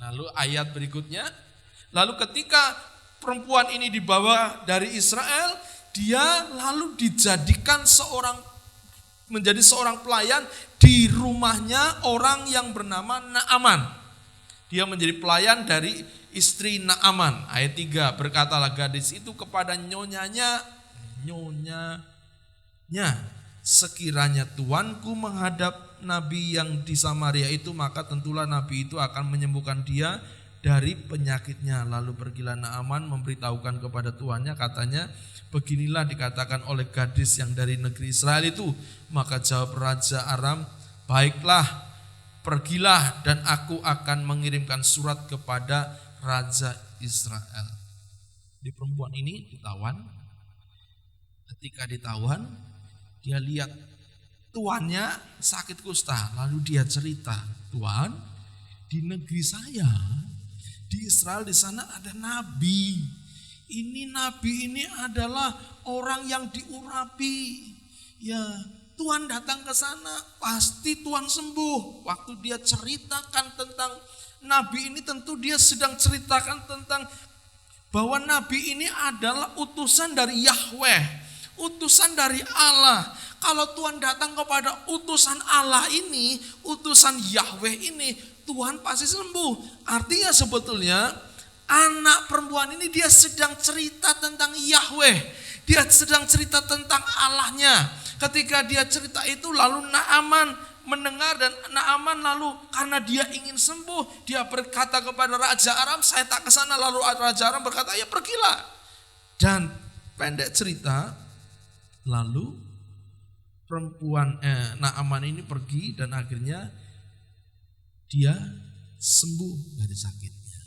Lalu ayat berikutnya, lalu ketika perempuan ini dibawa dari Israel, dia lalu dijadikan menjadi seorang pelayan di rumahnya orang yang bernama Naaman. Dia menjadi pelayan dari istri Naaman. Ayat 3, berkatalah gadis itu kepada nyonyanya, sekiranya tuanku menghadap nabi yang di Samaria itu, maka tentulah nabi itu akan menyembuhkan dia dari penyakitnya. Lalu pergilah Naaman memberitahukan kepada tuannya, katanya, beginilah dikatakan oleh gadis yang dari negeri Israel itu. Maka jawab Raja Aram, baiklah, pergilah dan aku akan mengirimkan surat kepada Raja Israel. Di perempuan ini ditawan. Ketika ditawan, dia lihat tuannya sakit kusta. Lalu dia cerita, Tuan, di negeri saya, di Israel di sana ada nabi. Ini nabi ini adalah orang yang diurapi. Ya, Tuhan datang ke sana, pasti Tuhan sembuh. Waktu dia ceritakan tentang nabi ini, tentu dia sedang ceritakan tentang bahwa nabi ini adalah utusan dari Yahweh, utusan dari Allah. Kalau Tuhan datang kepada utusan Allah ini, utusan Yahweh ini, Tuhan pasti sembuh. Artinya sebetulnya anak perempuan ini dia sedang cerita tentang Yahweh. Dia sedang cerita tentang Allahnya. Ketika dia cerita itu, lalu Naaman mendengar, dan Naaman lalu karena dia ingin sembuh, dia berkata kepada Raja Aram, saya tak ke sana. Lalu Raja Aram berkata, ya pergilah. Dan pendek cerita, lalu perempuan Naaman ini pergi dan akhirnya dia sembuh dari sakitnya.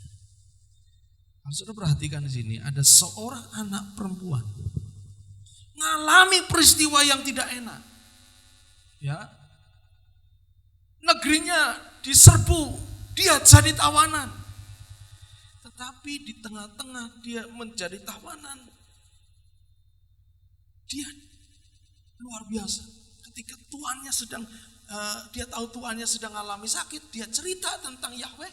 Kalau sudah perhatikan di sini, ada seorang anak perempuan mengalami peristiwa yang tidak enak. Ya, negerinya diserbu, dia jadi tawanan. Tetapi di tengah-tengah dia menjadi tawanan, dia luar biasa. Ketika tuannya dia tahu tuannya sedang alami sakit, dia cerita tentang Yahweh,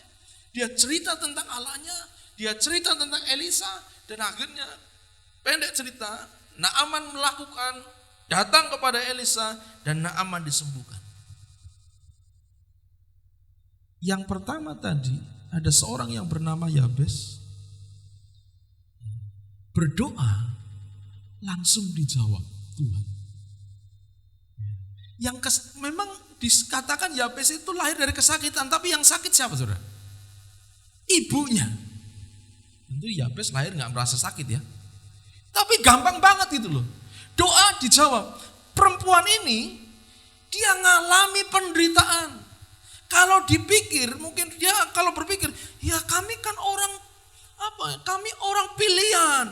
dia cerita tentang Allahnya, dia cerita tentang Elisa, dan akhirnya pendek cerita, Naaman datang kepada Elisa, dan Naaman disembuhkan. Yang pertama tadi, ada seorang yang bernama Yabes, berdoa langsung dijawab Tuhan. Memang dikatakan Yabes itu lahir dari kesakitan, tapi yang sakit siapa, saudara? Ibunya. Tentu Yabes lahir nggak merasa sakit ya, tapi gampang banget itu loh. Doa dijawab. Perempuan ini dia ngalami penderitaan. Kalau dipikir, mungkin dia kalau berpikir, ya kami kan kami orang pilihan.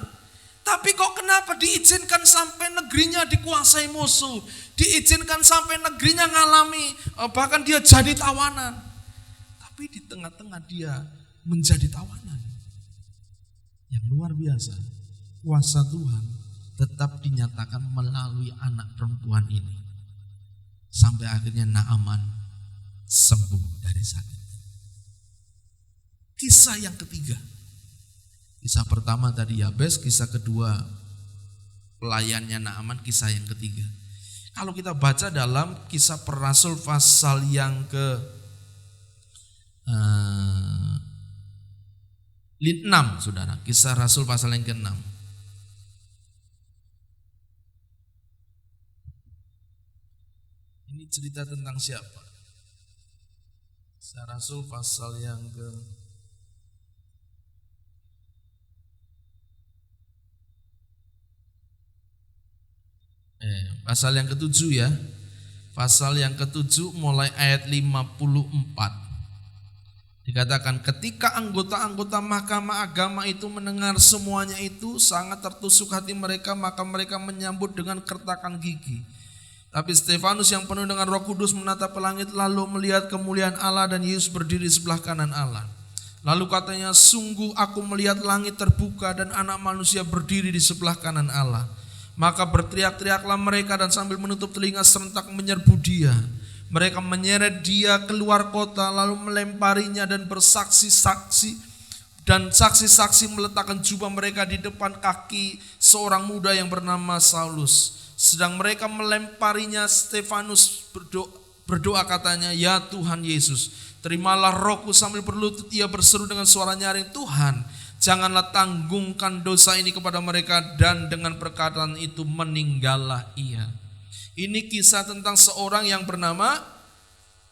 Tapi kok kenapa diizinkan sampai negerinya dikuasai musuh? Diizinkan sampai negerinya ngalami, bahkan dia jadi tawanan. Tapi di tengah-tengah dia menjadi tawanan. Yang luar biasa, kuasa Tuhan tetap dinyatakan melalui anak perempuan ini. Sampai akhirnya Naaman sembuh dari sakit. Kisah yang ketiga. Kisah pertama tadi Yabes, kisah kedua pelayannya Naaman, kisah yang ketiga. Kalau kita baca dalam Kisah Para Rasul pasal yang ke 6, saudara. Kisah Rasul pasal yang ke-6. Ini cerita tentang siapa? Kisah Rasul pasal yang ke pasal yang ke-7 ya. Pasal yang ke-7 mulai ayat 54. Dikatakan ketika anggota-anggota mahkamah agama itu mendengar semuanya itu, sangat tertusuk hati mereka, maka mereka menyambut dengan kertakan gigi. Tapi Stefanus yang penuh dengan Roh Kudus menatap ke langit, lalu melihat kemuliaan Allah dan Yesus berdiri sebelah kanan Allah. Lalu katanya, sungguh aku melihat langit terbuka dan anak manusia berdiri di sebelah kanan Allah. Maka berteriak-teriaklah mereka dan sambil menutup telinga serentak menyerbu dia. Mereka menyeret dia keluar kota lalu melemparinya dan bersaksi-saksi. Dan saksi-saksi meletakkan jubah mereka di depan kaki seorang muda yang bernama Saulus. Sedang mereka melemparinya, Stefanus berdoa katanya, ya Tuhan Yesus, terimalah rohku. Sambil berlutut ia berseru dengan suara nyaring, Tuhan, janganlah tanggungkan dosa ini kepada mereka. Dan dengan perkataan itu meninggallah ia. Ini kisah tentang seorang yang bernama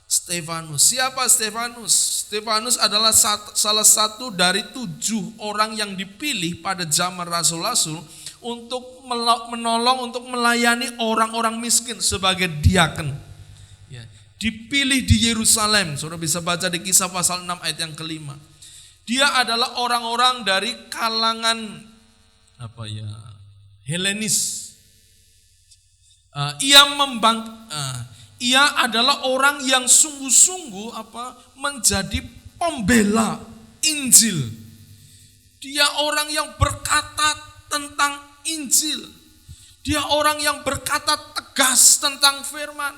Stefanus. Siapa Stefanus? Stefanus adalah salah satu dari 7 orang yang dipilih pada zaman rasul-rasul untuk menolong, untuk melayani orang-orang miskin sebagai diaken. Ya, dipilih di Yerusalem. Saudara bisa baca di Kisah pasal 6 ayat yang ke-5. Dia adalah orang-orang dari kalangan Helenis. Ia adalah orang yang sungguh-sungguh menjadi pembela Injil. Dia orang yang berkata tentang Injil. Dia orang yang berkata tegas tentang firman.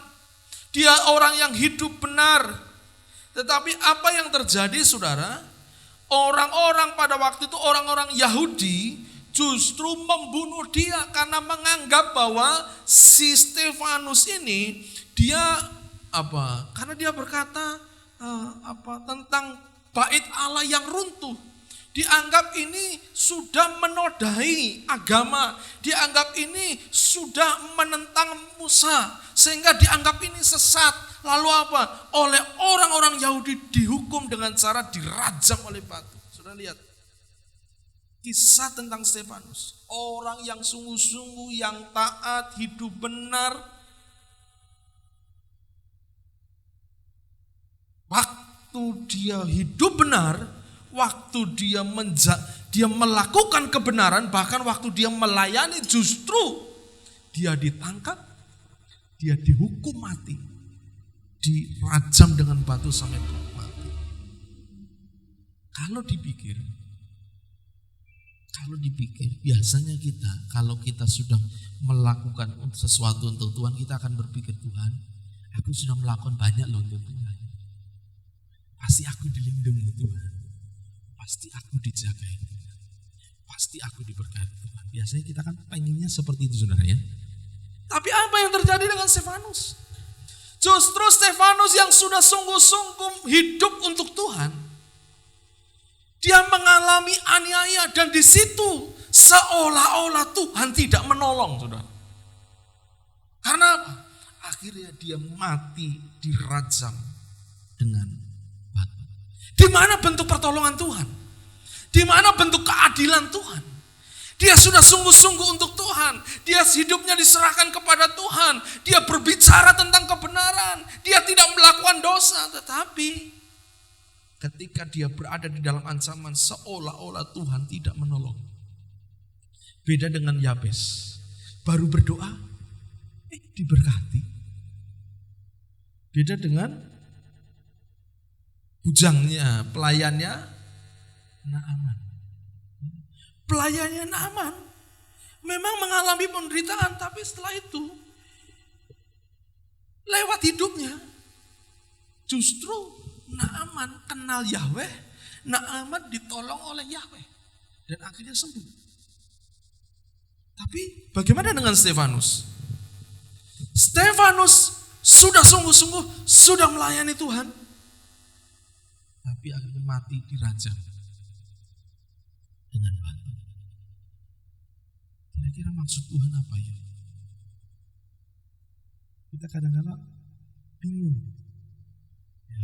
Dia orang yang hidup benar. Tetapi apa yang terjadi, saudara? Orang-orang pada waktu itu, orang-orang Yahudi justru membunuh dia karena menganggap bahwa si Stefanus ini karena dia berkata tentang bait Allah yang runtuh. Dianggap ini sudah menodai agama. Dianggap ini sudah menentang Musa. Sehingga dianggap ini sesat. Lalu oleh orang-orang Yahudi dihukum dengan cara dirajam oleh batu. Sudah lihat kisah tentang Stefanus. Orang yang sungguh-sungguh, yang taat, hidup benar. Waktu dia hidup benar, waktu dia melakukan kebenaran, bahkan waktu dia melayani, justru dia ditangkap, dia dihukum mati, dirajam dengan batu sampai mati. Kalau dipikir biasanya kalau kita sudah melakukan sesuatu untuk Tuhan, kita akan berpikir, Tuhan, aku sudah melakukan banyak loh untuk Tuhan. Pasti aku dilindungi Tuhan. Pasti aku dijagai Tuhan. Pasti aku diberkati Tuhan. Biasanya kita kan pengennya seperti itu, saudara ya. Tapi apa yang terjadi dengan Stefanus? Justru Stefanus yang sudah sungguh-sungguh hidup untuk Tuhan, dia mengalami aniaya, dan di situ seolah-olah Tuhan tidak menolong, saudara. Karena apa? Akhirnya dia mati dirajam dengan batu. Di mana bentuk pertolongan Tuhan? Di mana bentuk keadilan Tuhan? Dia sudah sungguh-sungguh untuk Tuhan. Dia hidupnya diserahkan kepada Tuhan. Dia berbicara tentang kebenaran. Dia tidak melakukan dosa. Tetapi ketika dia berada di dalam ancaman, seolah-olah Tuhan tidak menolong. Beda dengan Yabes. Baru berdoa, diberkati. Beda dengan bujangnya, pelayannya Naaman. Pelayannya Naaman memang mengalami penderitaan, tapi setelah itu lewat hidupnya justru Naaman kenal Yahweh, Naaman ditolong oleh Yahweh dan akhirnya sembuh. Tapi bagaimana dengan Stefanus? Stefanus sudah sungguh-sungguh, sudah melayani Tuhan, tapi akhirnya mati dirajam dengan batu. Kira-kira maksud Tuhan apa ya? Kita kadang-kadang bingung. Ya,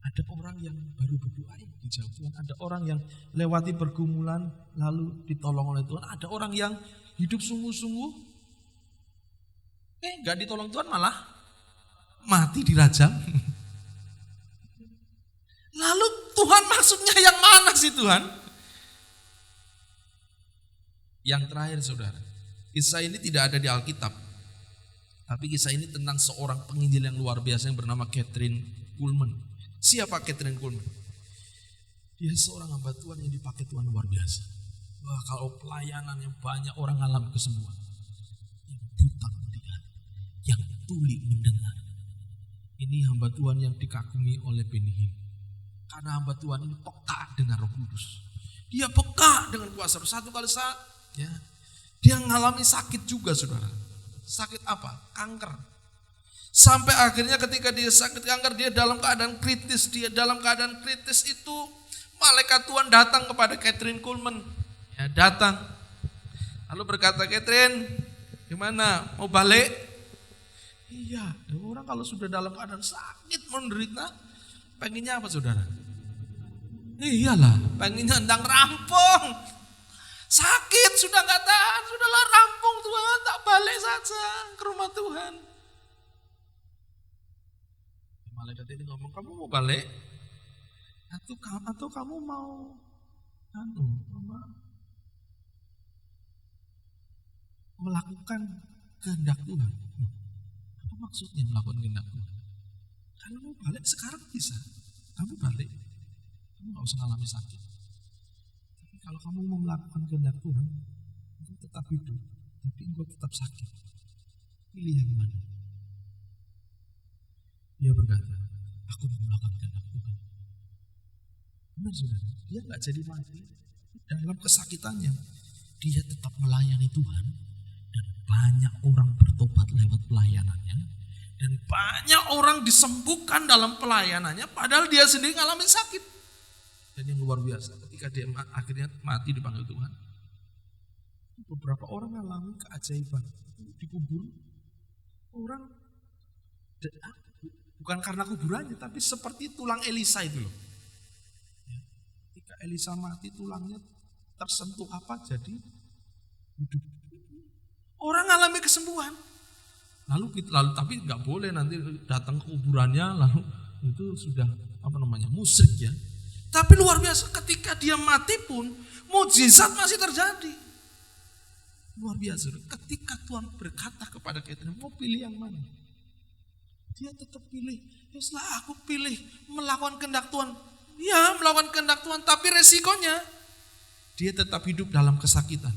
ada orang yang baru berdoa dijawab Tuhan, ada orang yang lewati pergumulan lalu ditolong oleh Tuhan, ada orang yang hidup sungguh-sungguh, gak ditolong Tuhan malah mati dirajam. Lalu Tuhan maksudnya yang mana sih Tuhan? Yang terakhir, saudara, kisah ini tidak ada di Alkitab, tapi kisah ini tentang seorang penginjil yang luar biasa yang bernama Kathryn Kuhlman. Siapa Kathryn Kuhlman? Dia seorang hamba Tuhan yang dipakai Tuhan luar biasa. Wah, kalau pelayanan yang banyak orang alami kesembuhan. Yang buta melihat, yang tuli mendengar. Ini hamba Tuhan yang dikagumi oleh Benihim. Karena hamba Tuhan ini peka dengan Roh Kudus. Dia peka dengan kuasa. Satu kali saat, ya, dia mengalami sakit juga, saudara. Sakit apa? Kanker. Sampai akhirnya ketika dia sakit kanker, dia dalam keadaan kritis. Dia dalam keadaan kritis itu, malaikat Tuhan datang kepada Catherine Kuhlman. Ya, datang. Lalu berkata, Catherine, gimana? Mau balik? Iya, orang kalau sudah dalam keadaan sakit, menderita, pengennya apa, saudara? Iyalah, pengennya ndang rampung. Sakit, sudah gak tahan, sudahlah rampung Tuhan, tak balik saja ke rumah Tuhan. Malaikat ini ngomong, kamu mau balik? Atau kamu mau melakukan kehendak Tuhan? Apa maksudnya melakukan kehendak Tuhan? Kalau mau balik sekarang bisa, kamu balik. Kamu gak usah ngalami sakit. Tapi kalau kamu mau melakukan kehendak Tuhan, engkau tetap hidup, tapi engkau tetap sakit. Pilih yang mana? Dia berkata, aku mau melakukan kehendak Tuhan. Benar, saudara, dia gak jadi mati. Dalam kesakitannya, dia tetap melayani Tuhan. Dan banyak orang bertobat lewat pelayanannya. Dan banyak orang disembuhkan dalam pelayanannya, padahal dia sendiri mengalami sakit. Dan yang luar biasa, ketika dia akhirnya mati dipanggil Tuhan, beberapa orang mengalami keajaiban. Dikubur, orang bukan karena kuburannya, tapi seperti tulang Elisa itu loh. Ya, ketika Elisa mati, tulangnya tersentuh apa jadi hidup. Orang mengalami kesembuhan. Lalu tapi nggak boleh nanti datang ke kuburannya, lalu itu sudah musyrik ya. Tapi luar biasa, ketika dia mati pun mukjizat masih terjadi. Luar biasa, ketika Tuhan berkata kepada Catherine, mau pilih yang mana? Dia tetap pilih. Ya setelah aku pilih melakukan kehendak Tuhan. Ya, melakukan kehendak Tuhan, tapi resikonya dia tetap hidup dalam kesakitan.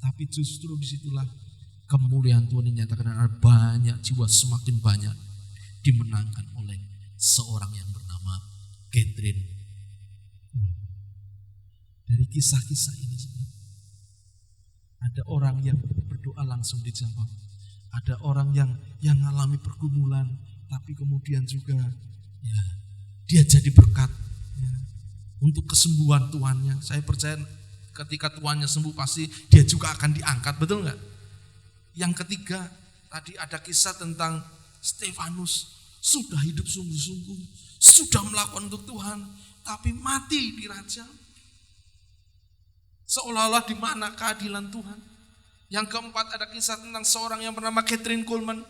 Tapi justru disitulah kemuliaan Tuhan dinyatakan, ada banyak jiwa, semakin banyak dimenangkan oleh seorang yang bernama Catherine. Dari kisah-kisah ini ada orang yang berdoa langsung dijawab. Ada orang yang mengalami pergumulan, tapi kemudian juga ya dia jadi berkat ya, untuk kesembuhan Tuhannya. Saya percaya ketika Tuhannya sembuh pasti dia juga akan diangkat, betul nggak? Yang ketiga, tadi ada kisah tentang Stefanus, sudah hidup sungguh-sungguh, sudah melakukan untuk Tuhan, tapi mati dirajam. Seolah-olah di mana keadilan Tuhan. Yang keempat, ada kisah tentang seorang yang bernama Catherine Kuhlman.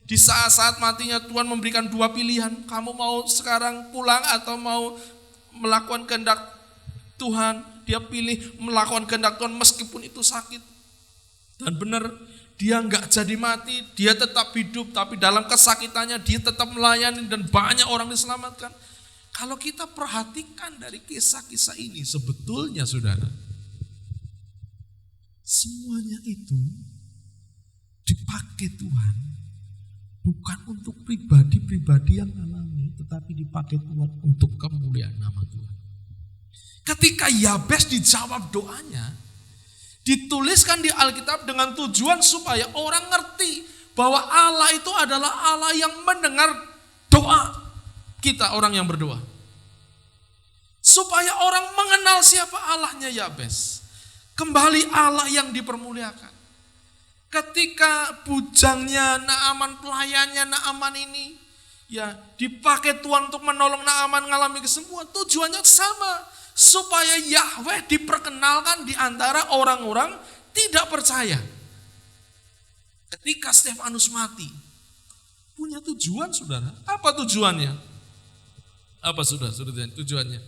Di saat-saat matinya Tuhan memberikan dua pilihan. Kamu mau sekarang pulang atau mau melakukan kehendak Tuhan? Dia pilih melakukan kehendak Tuhan meskipun itu sakit. Dan benar, dia nggak jadi mati, dia tetap hidup, tapi dalam kesakitannya dia tetap melayani dan banyak orang diselamatkan. Kalau kita perhatikan dari kisah-kisah ini, sebetulnya saudara, semuanya itu dipakai Tuhan bukan untuk pribadi-pribadi yang alami, tetapi dipakai Tuhan untuk kemuliaan nama Tuhan. Ketika Yabes dijawab doanya, dituliskan di Alkitab dengan tujuan supaya orang ngerti bahwa Allah itu adalah Allah yang mendengar doa kita, orang yang berdoa. Supaya orang mengenal siapa Allahnya Yabes. Kembali Allah yang dipermuliakan. Ketika bujangnya Naaman, pelayannya Naaman ini ya dipakai Tuhan untuk menolong Naaman mengalami kesembuhan, tujuannya sama, supaya Yahweh diperkenalkan di antara orang-orang tidak percaya. Ketika Stefanus mati, punya tujuan, saudara. Apa tujuannya? Apa saudara tujuannya?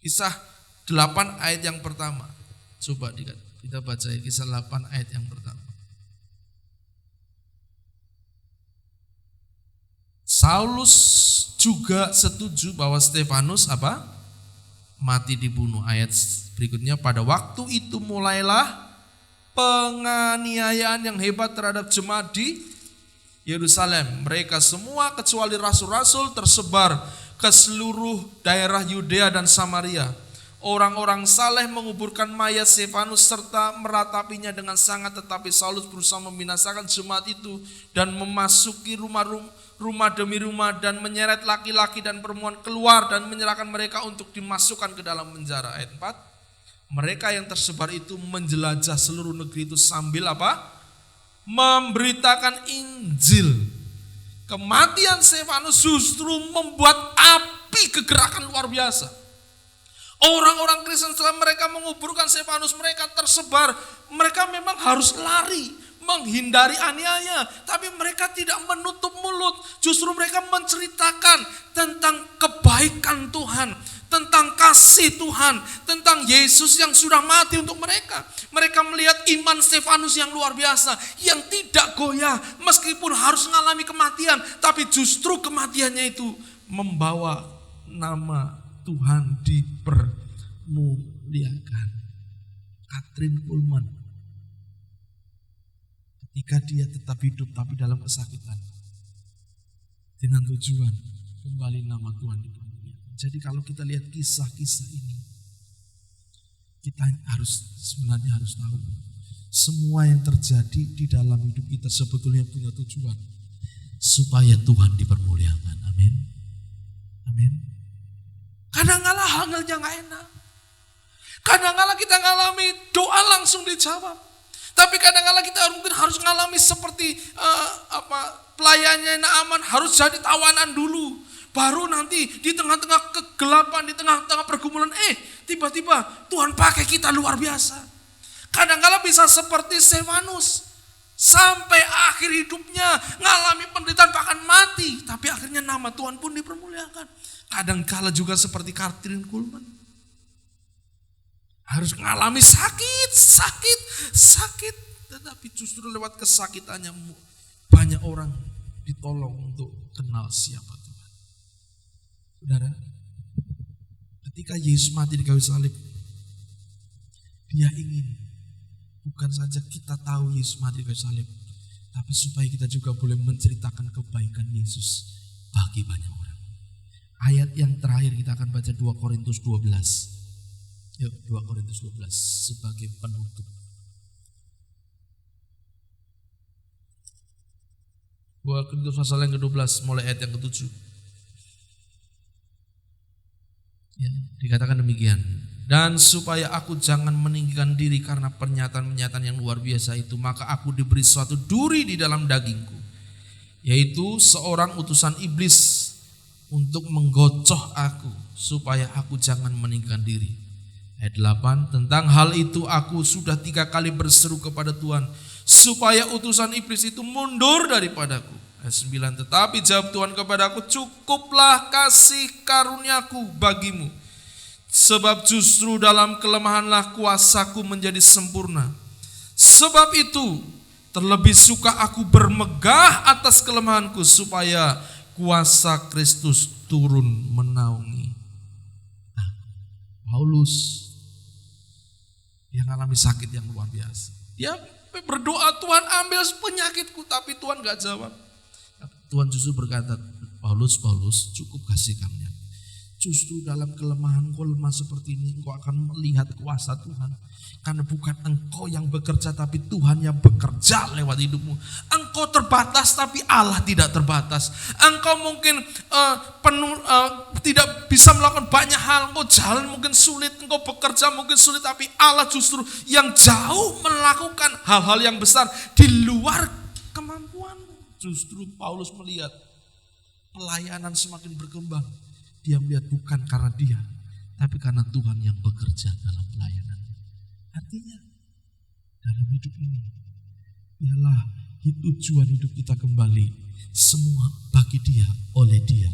Kisah 8 ayat yang pertama. Coba kita baca kisah 8 ayat yang pertama. Saulus juga setuju bahwa Stefanus mati dibunuh. Ayat berikutnya, pada waktu itu mulailah penganiayaan yang hebat terhadap jemaat di Yerusalem. Mereka semua kecuali rasul-rasul tersebar ke seluruh daerah Yudea dan Samaria. Orang-orang saleh menguburkan mayat Stefanus serta meratapinya dengan sangat, tetapi Saulus berusaha membinasakan jemaat itu dan memasuki rumah demi rumah dan menyeret laki-laki dan perempuan keluar dan menyerahkan mereka untuk dimasukkan ke dalam penjara. Ayat 4, mereka yang tersebar itu menjelajah seluruh negeri itu sambil memberitakan Injil. Kematian Stefanus justru membuat api kegerakan luar biasa. Orang-orang Kristen setelah mereka menguburkan Stefanus, mereka tersebar. Mereka memang harus lari, menghindari aniaya, tapi mereka tidak menutup mulut. Justru mereka menceritakan tentang kebaikan Tuhan, tentang kasih Tuhan, tentang Yesus yang sudah mati untuk mereka. Mereka melihat iman Stefanus yang luar biasa, yang tidak goyah meskipun harus mengalami kematian, tapi justru kematiannya itu membawa nama Tuhan dipermuliakan. Kathryn Kuhlman, ketika dia tetap hidup tapi dalam kesakitan, dengan tujuan kembali nama Tuhan dipermuliakan. Jadi kalau kita lihat kisah-kisah ini, kita sebenarnya harus tahu semua yang terjadi di dalam hidup kita sebetulnya punya tujuan supaya Tuhan dipermuliakan. Amin. Amin. Kadang-kala hal-halnya gak enak. Kadang-kala kita ngalami doa langsung dijawab. Tapi kadang-kala kita mungkin harus ngalami seperti pelayannya Naaman, harus jadi tawanan dulu. Baru nanti di tengah-tengah kegelapan, di tengah-tengah pergumulan, tiba-tiba Tuhan pakai kita luar biasa. Kadang-kala bisa seperti Stefanus, sampai akhir hidupnya ngalami penderitaan bahkan mati, tapi akhirnya nama Tuhan pun dipermuliakan. Kadang-kala juga seperti Kathryn Kuhlman, harus mengalami sakit, tetapi justru lewat kesakitannya banyak orang ditolong untuk kenal siapa Tuhan. Saudara, ketika Yesus mati di kayu salib, Dia ingin bukan saja kita tahu Yesus mati di kayu salib, tapi supaya kita juga boleh menceritakan kebaikan Yesus bagi banyak orang. Ayat yang terakhir kita akan baca 2 Korintus 12. Yuk, 2 Korintus 12 sebagai penutup. 2 Korintus pasal yang ke-12 mulai ayat yang ke-7. Ya, dikatakan demikian. Dan supaya aku jangan meninggikan diri karena pernyataan-pernyataan yang luar biasa itu, maka aku diberi suatu duri di dalam dagingku, yaitu seorang utusan iblis untuk menggocoh aku supaya aku jangan meninggikan diri. Ayat 8, tentang hal itu aku sudah 3 kali berseru kepada Tuhan supaya utusan iblis itu mundur daripadaku. Ayat 9, tetapi jawab Tuhan kepadaku, cukuplah kasih karuniaku bagimu, sebab justru dalam kelemahanlah kuasaku menjadi sempurna. Sebab itu terlebih suka aku bermegah atas kelemahanku supaya kuasa Kristus turun menaungi. Paulus yang mengalami sakit yang luar biasa. Dia berdoa, Tuhan ambil penyakitku, tapi Tuhan gak jawab. Tuhan justru berkata, Paulus, cukup kasih karunia. Justru dalam kelemahan engkau lemah seperti ini, engkau akan melihat kuasa Tuhan. Karena bukan engkau yang bekerja, tapi Tuhan yang bekerja lewat hidupmu. Engkau terbatas, tapi Allah tidak terbatas. Engkau mungkin tidak bisa melakukan banyak hal. Engkau jalan mungkin sulit, engkau bekerja mungkin sulit, tapi Allah justru yang jauh melakukan hal-hal yang besar di luar kemampuanmu. Justru Paulus melihat pelayanan semakin berkembang. Dia melihat bukan karena dia, tapi karena Tuhan yang bekerja dalam pelayanan. Artinya dalam hidup ini, biarlah tujuan hidup kita kembali semua bagi dia, oleh dia,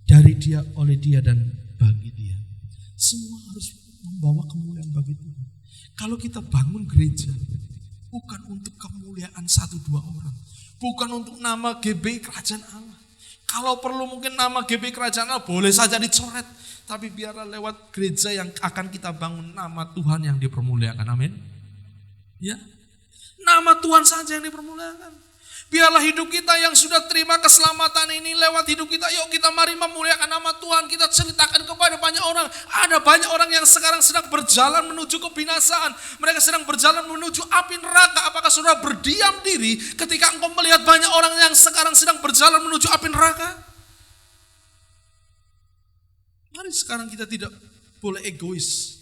dari dia, oleh dia, dan bagi dia. Semua harus membawa kemuliaan bagi Tuhan. Kalau kita bangun gereja, bukan untuk kemuliaan 1-2 orang, bukan untuk nama GBI Kerajaan Allah. Kalau perlu mungkin nama GBI Kerajaan Allah boleh saja dicoret. Tapi biarlah lewat gereja yang akan kita bangun nama Tuhan yang dipermuliakan. Amin. Ya, nama Tuhan saja yang dipermuliakan. Biarlah hidup kita yang sudah terima keselamatan ini lewat hidup kita. Yuk kita mari memuliakan nama Tuhan. Kita ceritakan kepada banyak orang. Ada banyak orang yang sekarang sedang berjalan menuju kebinasaan. Mereka sedang berjalan menuju api neraka. Apakah saudara berdiam diri ketika engkau melihat banyak orang yang sekarang sedang berjalan menuju api neraka? Mari sekarang kita tidak boleh egois.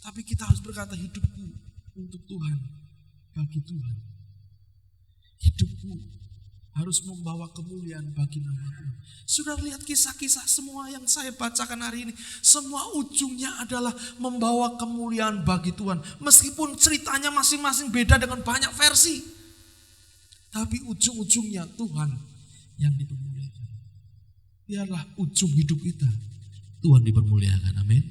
Tapi kita harus berkata, hidupku untuk Tuhan, bagi Tuhan. Hidupku harus membawa kemuliaan bagi nama Tuhan. Sudah lihat kisah-kisah semua yang saya bacakan hari ini. Semua ujungnya adalah membawa kemuliaan bagi Tuhan. Meskipun ceritanya masing-masing beda dengan banyak versi. Tapi ujung-ujungnya Tuhan yang dipermuliakan. Biarlah ujung hidup kita Tuhan dipermuliakan. Amin.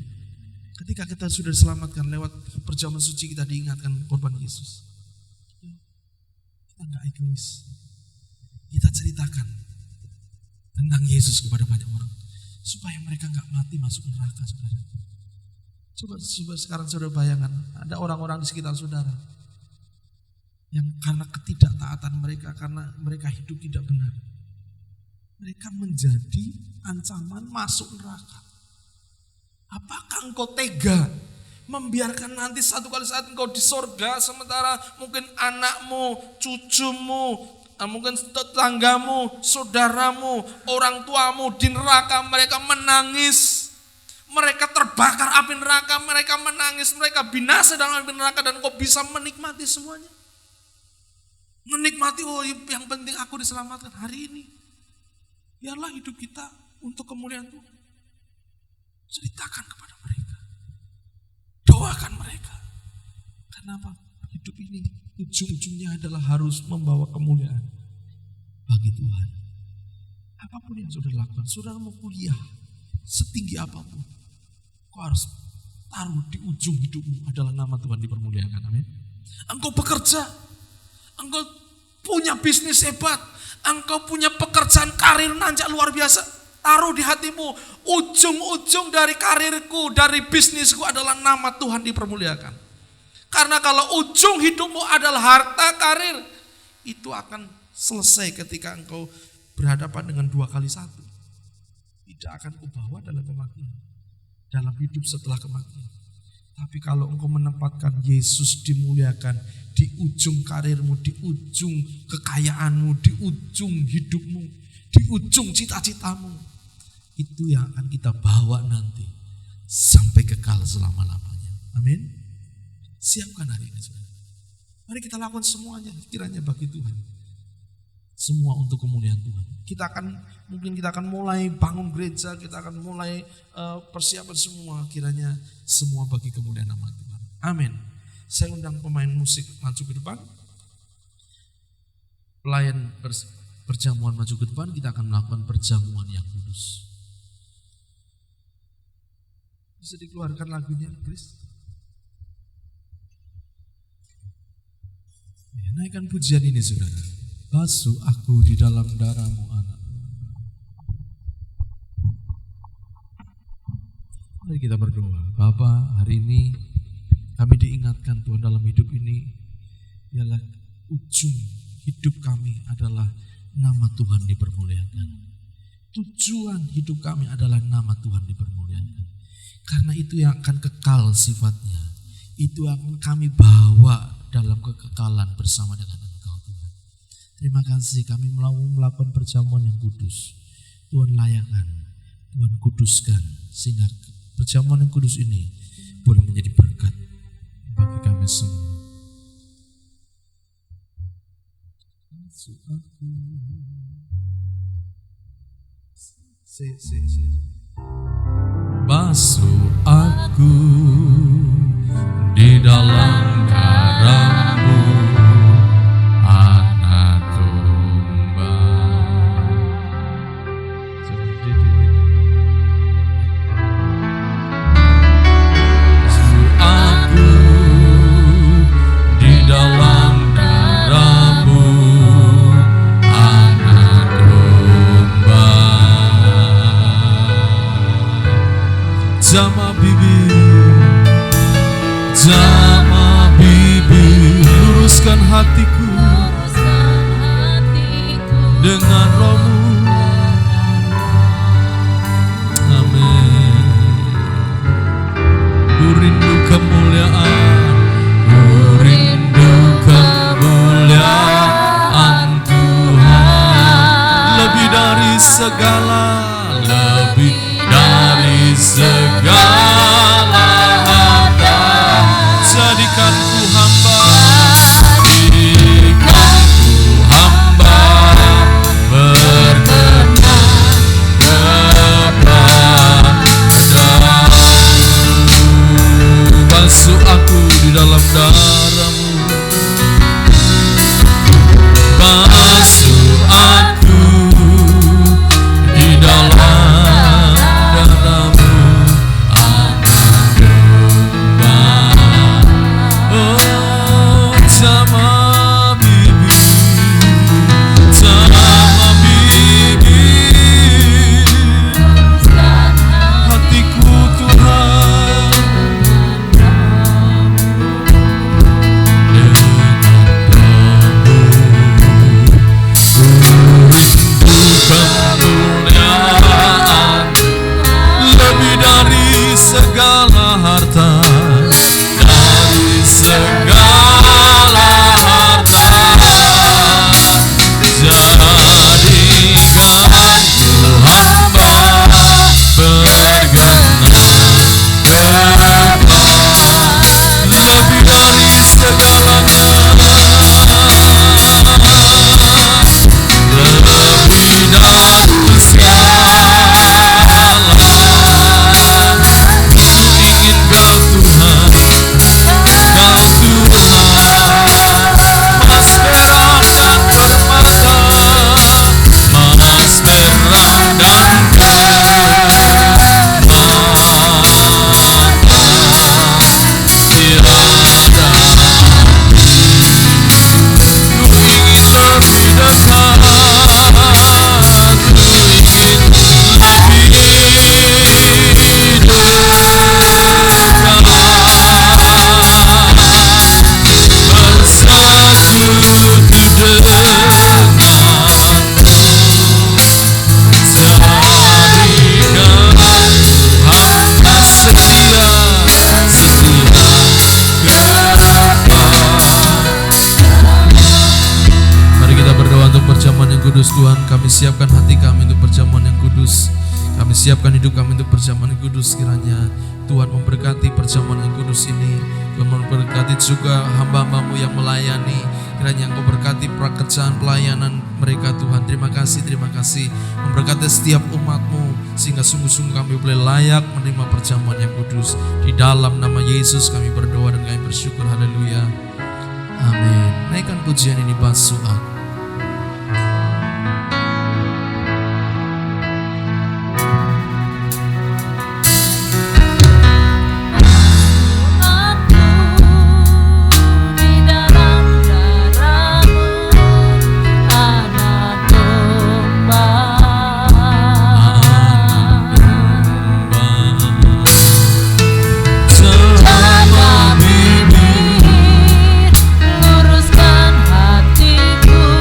Ketika kita sudah diselamatkan lewat perjamuan suci, kita diingatkan korban Yesus. Kita enggak egois. Kita ceritakan tentang Yesus kepada banyak orang supaya mereka enggak mati masuk neraka, saudara. Coba sekarang saudara bayangkan, ada orang-orang di sekitar saudara yang karena ketidaktaatan mereka, karena mereka hidup tidak benar, mereka menjadi ancaman masuk neraka. Apakah engkau tega membiarkan nanti satu kali saat engkau di sorga, sementara mungkin anakmu, cucumu, mungkin tetanggamu, saudaramu, orang tuamu di neraka, mereka menangis, mereka terbakar api neraka, mereka menangis, mereka binasa dalam api neraka, dan engkau bisa menikmati semuanya. Menikmati, oh yang penting aku diselamatkan hari ini. Biarlah hidup kita untuk kemuliaan Tuhan. Ceritakan kepada mereka. Doakan mereka. Karena apa? Hidup ini ujung-ujungnya adalah harus membawa kemuliaan bagi Tuhan. Apapun yang saudara lakukan, saudara mau kuliah setinggi apapun, kau harus taruh di ujung hidupmu adalah nama Tuhan dipermuliakan. Amin. Engkau bekerja, engkau punya bisnis hebat, engkau punya pekerjaan karir nanjak luar biasa. Taruh di hatimu, ujung-ujung dari karirku, dari bisnisku adalah nama Tuhan dipermuliakan. Karena kalau ujung hidupmu adalah harta karir, itu akan selesai ketika engkau berhadapan dengan 2 kali 1. Tidak akan kubawa dalam kematian, dalam hidup setelah kematian. Tapi kalau engkau menempatkan Yesus dimuliakan di ujung karirmu, di ujung kekayaanmu, di ujung hidupmu, di ujung cita-citamu, itu yang akan kita bawa nanti sampai kekal selama-lamanya. Amin. Siapkan hari ini, saudara. Mari kita lakukan semuanya kiranya bagi Tuhan. Semua untuk kemuliaan Tuhan. Mungkin kita akan mulai bangun gereja, kita akan mulai persiapan semua, kiranya semua bagi kemuliaan nama Tuhan. Amin. Saya undang pemain musik maju ke depan. Pelayan perjamuan maju ke depan, kita akan melakukan perjamuan yang kudus. Bisa dikeluarkan lagunya, Chris? Ya, naikkan pujian ini, saudara. Basuh aku di dalam darah-Mu, anak. Mari kita berdoa. Bapa, hari ini kami diingatkan Tuhan dalam hidup ini, ialah ujung hidup kami adalah nama Tuhan dipermuliakan. Tujuan hidup kami adalah nama Tuhan dipermuliakan. Karena itu yang akan kekal sifatnya. Itu akan kami bawa dalam kekekalan bersama dengan Engkau, Tuhan. Terima kasih kami melakukan perjamuan yang kudus. Tuhan layakan, Tuhan kuduskan, sehingga perjamuan yang kudus ini boleh menjadi berkat bagi kami semua. Basuh aku di dalam darah-Mu, anak domba. Basuh aku di dalam darah-Mu, anak domba. Jama bibir, luruskan hatiku dengan rohmu. Amin. Ku rindu kemuliaan, ku rindu kemuliaan Tuhan, lebih dari segala, lebih dari segala harta. Jadikan ku hamba, berkenan kepadamu. Basuh aku di dalam darah-Mu, basuh aku di dalam darah-Mu, anak domba. Oh, jama bibir, hatiku Tuhan, kemuliaan lebih dari segala harta, dari segala harta. Jadikan ku hamba, berkenan lebih dari segalanya, lebih dari segala. Ku ingin Kau Tuhan, Kau Tuhan, mas merah dan permata, mas merah dan kudus. Tuhan, kami siapkan hati kami untuk perjamuan yang kudus. Kami siapkan hidup kami untuk perjamuan yang kudus. Kiranya Tuhan memberkati perjamuan yang kudus ini. Tuhan memberkati juga hamba-Hamba-Mu yang melayani. Kiranya Engkau berkati pekerjaan pelayanan mereka Tuhan. Terima kasih memberkati setiap umat-Mu, sehingga sungguh-sungguh kami boleh layak menerima perjamuan yang kudus. Di dalam nama Yesus kami berdoa dan kami bersyukur. Haleluya. Amin. Naikkan pujian ini, basuh aku. Luruskan hatiku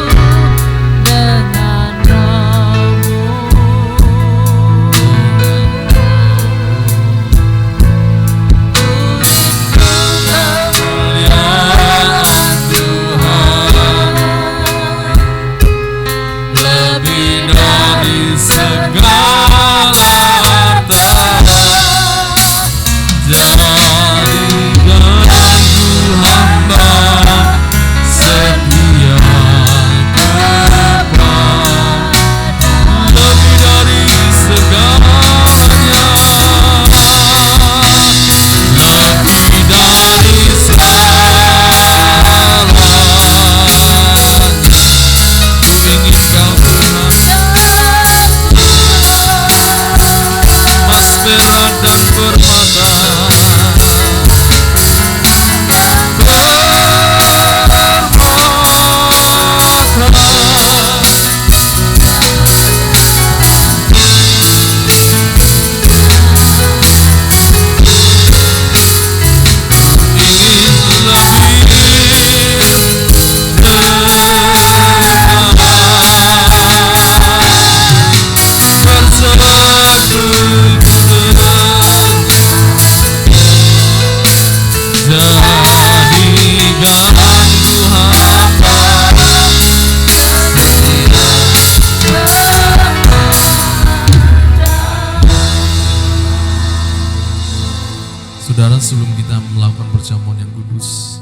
Saudara, sebelum kita melakukan perjamuan yang kudus,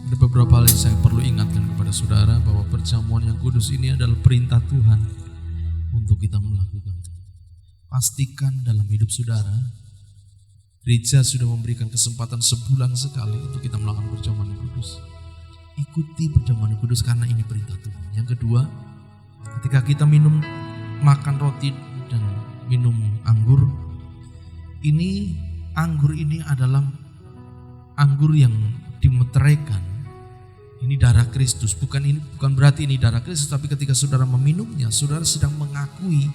ada beberapa hal yang saya perlu ingatkan kepada saudara bahwa perjamuan yang kudus ini adalah perintah Tuhan untuk kita melakukan. Pastikan dalam hidup saudara, gereja sudah memberikan kesempatan sebulan sekali untuk kita melakukan perjamuan yang kudus. Ikuti perjamuan yang kudus karena ini perintah Tuhan. Yang kedua, ketika kita makan roti dan minum anggur, anggur ini adalah anggur yang dimeteraikan. Ini darah Kristus. Bukan berarti ini darah Kristus, tapi ketika saudara meminumnya, saudara sedang mengakui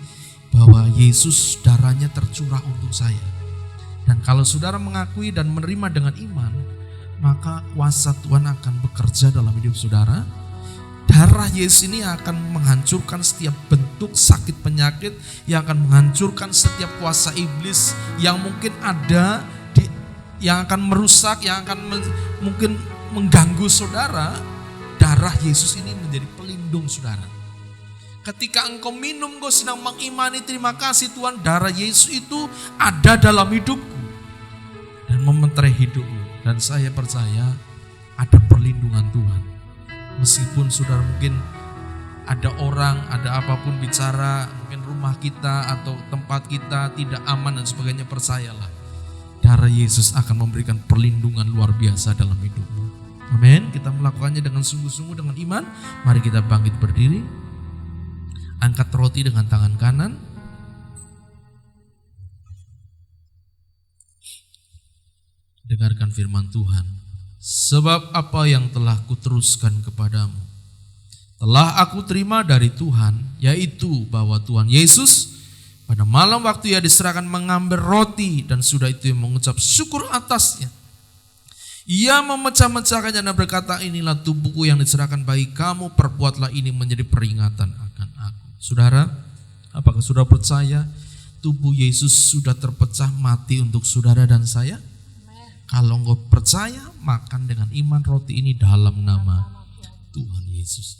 bahwa Yesus darahnya tercurah untuk saya. Dan kalau saudara mengakui dan menerima dengan iman, maka kuasa Tuhan akan bekerja dalam hidup saudara. Darah Yesus ini akan menghancurkan setiap bentuk sakit penyakit, yang akan menghancurkan setiap kuasa iblis yang mungkin ada, yang akan merusak, yang akan mungkin mengganggu saudara. Darah Yesus ini menjadi pelindung saudara. Ketika engkau minum, engkau sedang mengimani, terima kasih Tuhan, darah Yesus itu ada dalam hidupku dan memeterai hidupmu. Dan saya percaya ada perlindungan Tuhan. Meskipun saudara mungkin ada orang, ada apapun bicara, mungkin rumah kita atau tempat kita tidak aman dan sebagainya, percayalah, darah Yesus akan memberikan perlindungan luar biasa dalam hidupmu. Amin. Kita melakukannya dengan sungguh-sungguh, dengan iman. Mari kita bangkit berdiri. Angkat roti dengan tangan kanan. Dengarkan firman Tuhan. Sebab apa yang telah kuteruskan kepadamu telah aku terima dari Tuhan, yaitu bahwa Tuhan Yesus pada malam waktu ia diserahkan mengambil roti, dan sudah itu mengucap syukur atasnya. Ia memecah-mecahkannya dan berkata, inilah tubuhku yang diserahkan bagi kamu, perbuatlah ini menjadi peringatan akan aku. Saudara, apakah saudara percaya tubuh Yesus sudah terpecah mati untuk saudara dan saya? Kalau engkau percaya, makan dengan iman roti ini dalam nama Tuhan Yesus.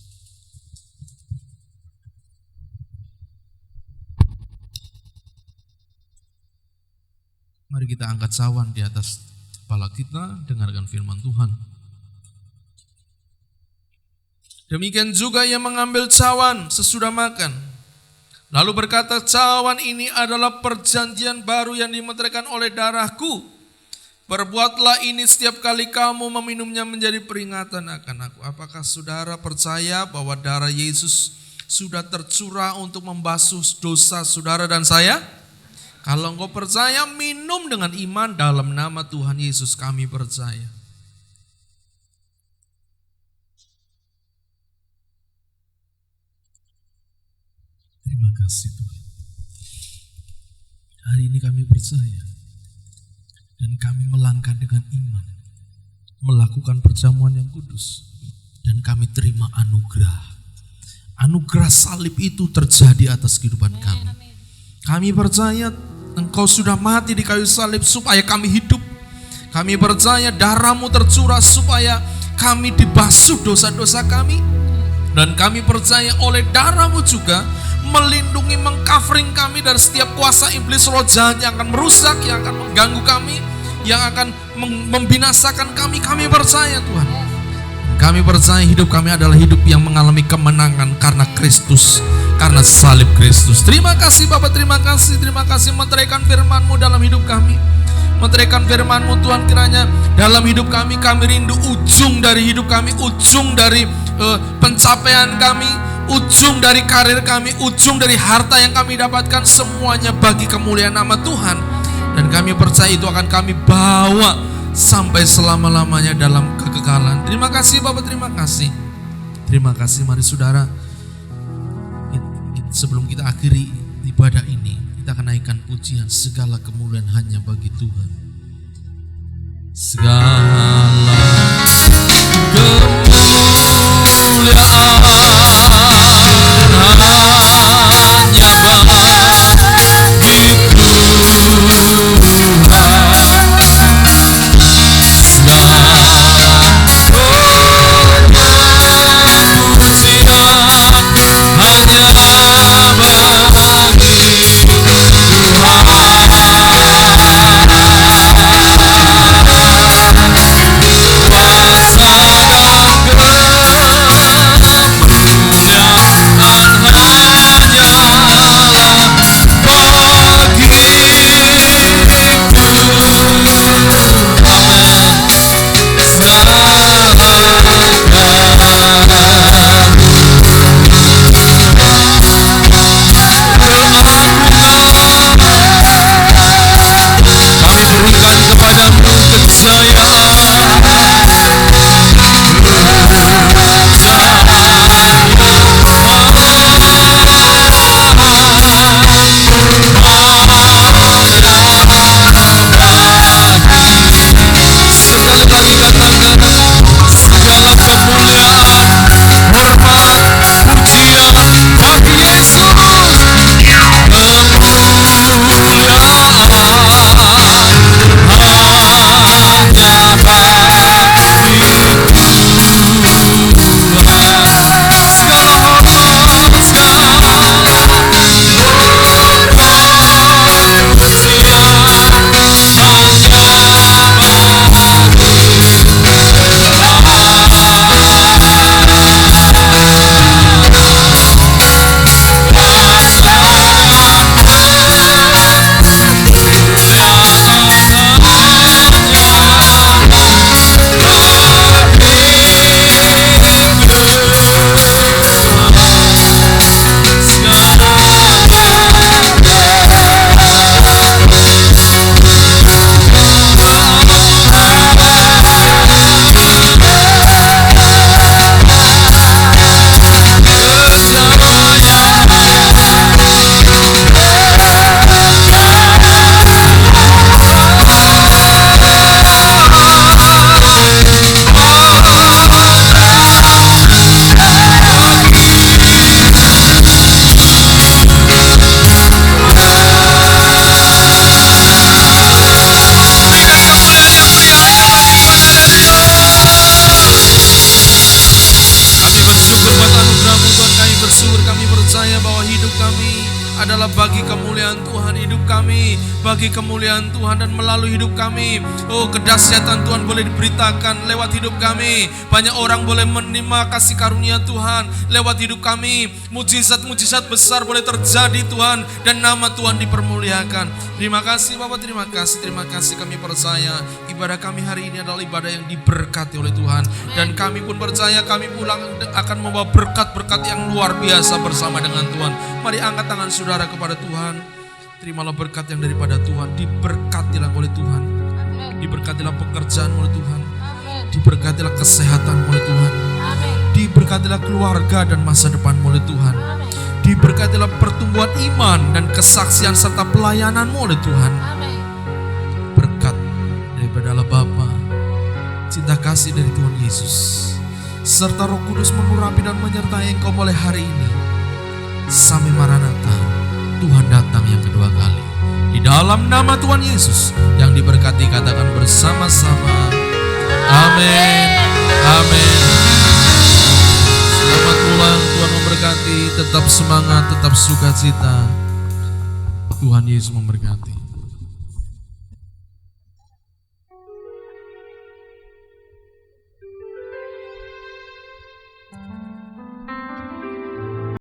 Mari kita angkat cawan di atas kepala kita, dengarkan firman Tuhan. Demikian juga ia mengambil cawan sesudah makan, lalu berkata, cawan ini adalah perjanjian baru yang dimeteraikan oleh darahku. Perbuatlah ini setiap kali kamu meminumnya menjadi peringatan akan aku. Apakah saudara percaya bahwa darah Yesus sudah tercurah untuk membasuh dosa saudara dan saya? Kalau engkau percaya, minum dengan iman dalam nama Tuhan Yesus, kami percaya. Terima kasih Tuhan. Hari ini kami percaya. Dan kami melangkah dengan iman, melakukan perjamuan yang kudus, dan kami terima anugerah. Anugerah salib itu terjadi atas kehidupan kami. Kami percaya Engkau sudah mati di kayu salib supaya kami hidup. Kami percaya darah-Mu tercurah supaya kami dibasuh dosa-dosa kami. Dan kami percaya oleh darah-Mu juga melindungi, mengcovering kami dari setiap kuasa iblis roh jahat yang akan merusak, yang akan mengganggu kami, yang akan membinasakan kami. Kami percaya Tuhan. Kami percaya hidup kami adalah hidup yang mengalami kemenangan karena Kristus, karena salib Kristus. Terima kasih Bapak, terima kasih meteraikan firman-Mu dalam hidup kami. Meteraikan firman-Mu Tuhan, kiranya dalam hidup kami rindu ujung dari hidup kami, ujung dari pencapaian kami, ujung dari karir kami, ujung dari harta yang kami dapatkan, semuanya bagi kemuliaan nama Tuhan. Dan kami percaya itu akan kami bawa sampai selama-lamanya dalam kekekalan. Terima kasih Bapak, terima kasih. Terima kasih. Mari saudara, sebelum kita akhiri ibadah ini, kita akan naikkan pujian. Segala kemuliaan hanya bagi Tuhan. Segala kemuliaan hanya bagi Tuhan. bagi kemuliaan Tuhan dan melalui hidup kami. Oh, kedahsyatan Tuhan boleh diberitakan lewat hidup kami. Banyak orang boleh menerima kasih karunia Tuhan lewat hidup kami. Mujizat-mujizat besar boleh terjadi Tuhan, dan nama Tuhan dipermuliakan. Terima kasih Bapak, terima kasih kami percaya ibadah kami hari ini adalah ibadah yang diberkati oleh Tuhan. Dan kami pun percaya kami pulang akan membawa berkat-berkat yang luar biasa bersama dengan Tuhan. Mari angkat tangan saudara kepada Tuhan. Terimalah berkat yang daripada Tuhan. Diberkatilah oleh Tuhan. Diberkatilah pekerjaan oleh Tuhan. Diberkatilah kesehatan oleh Tuhan. Diberkatilah keluarga dan masa depan oleh Tuhan. Diberkatilah pertumbuhan iman dan kesaksian serta pelayanan oleh Tuhan. Berkat daripada Allah Bapa, cinta kasih dari Tuhan Yesus, serta Roh Kudus mengurapi dan menyertai engkau mulai hari ini sampai Maranatha, Tuhan datang yang kedua kali. Di dalam nama Tuhan Yesus yang diberkati, katakan bersama-sama amin, amin. Selamat pulang, Tuhan memberkati. Tetap semangat, tetap sukacita. Tuhan Yesus memberkati.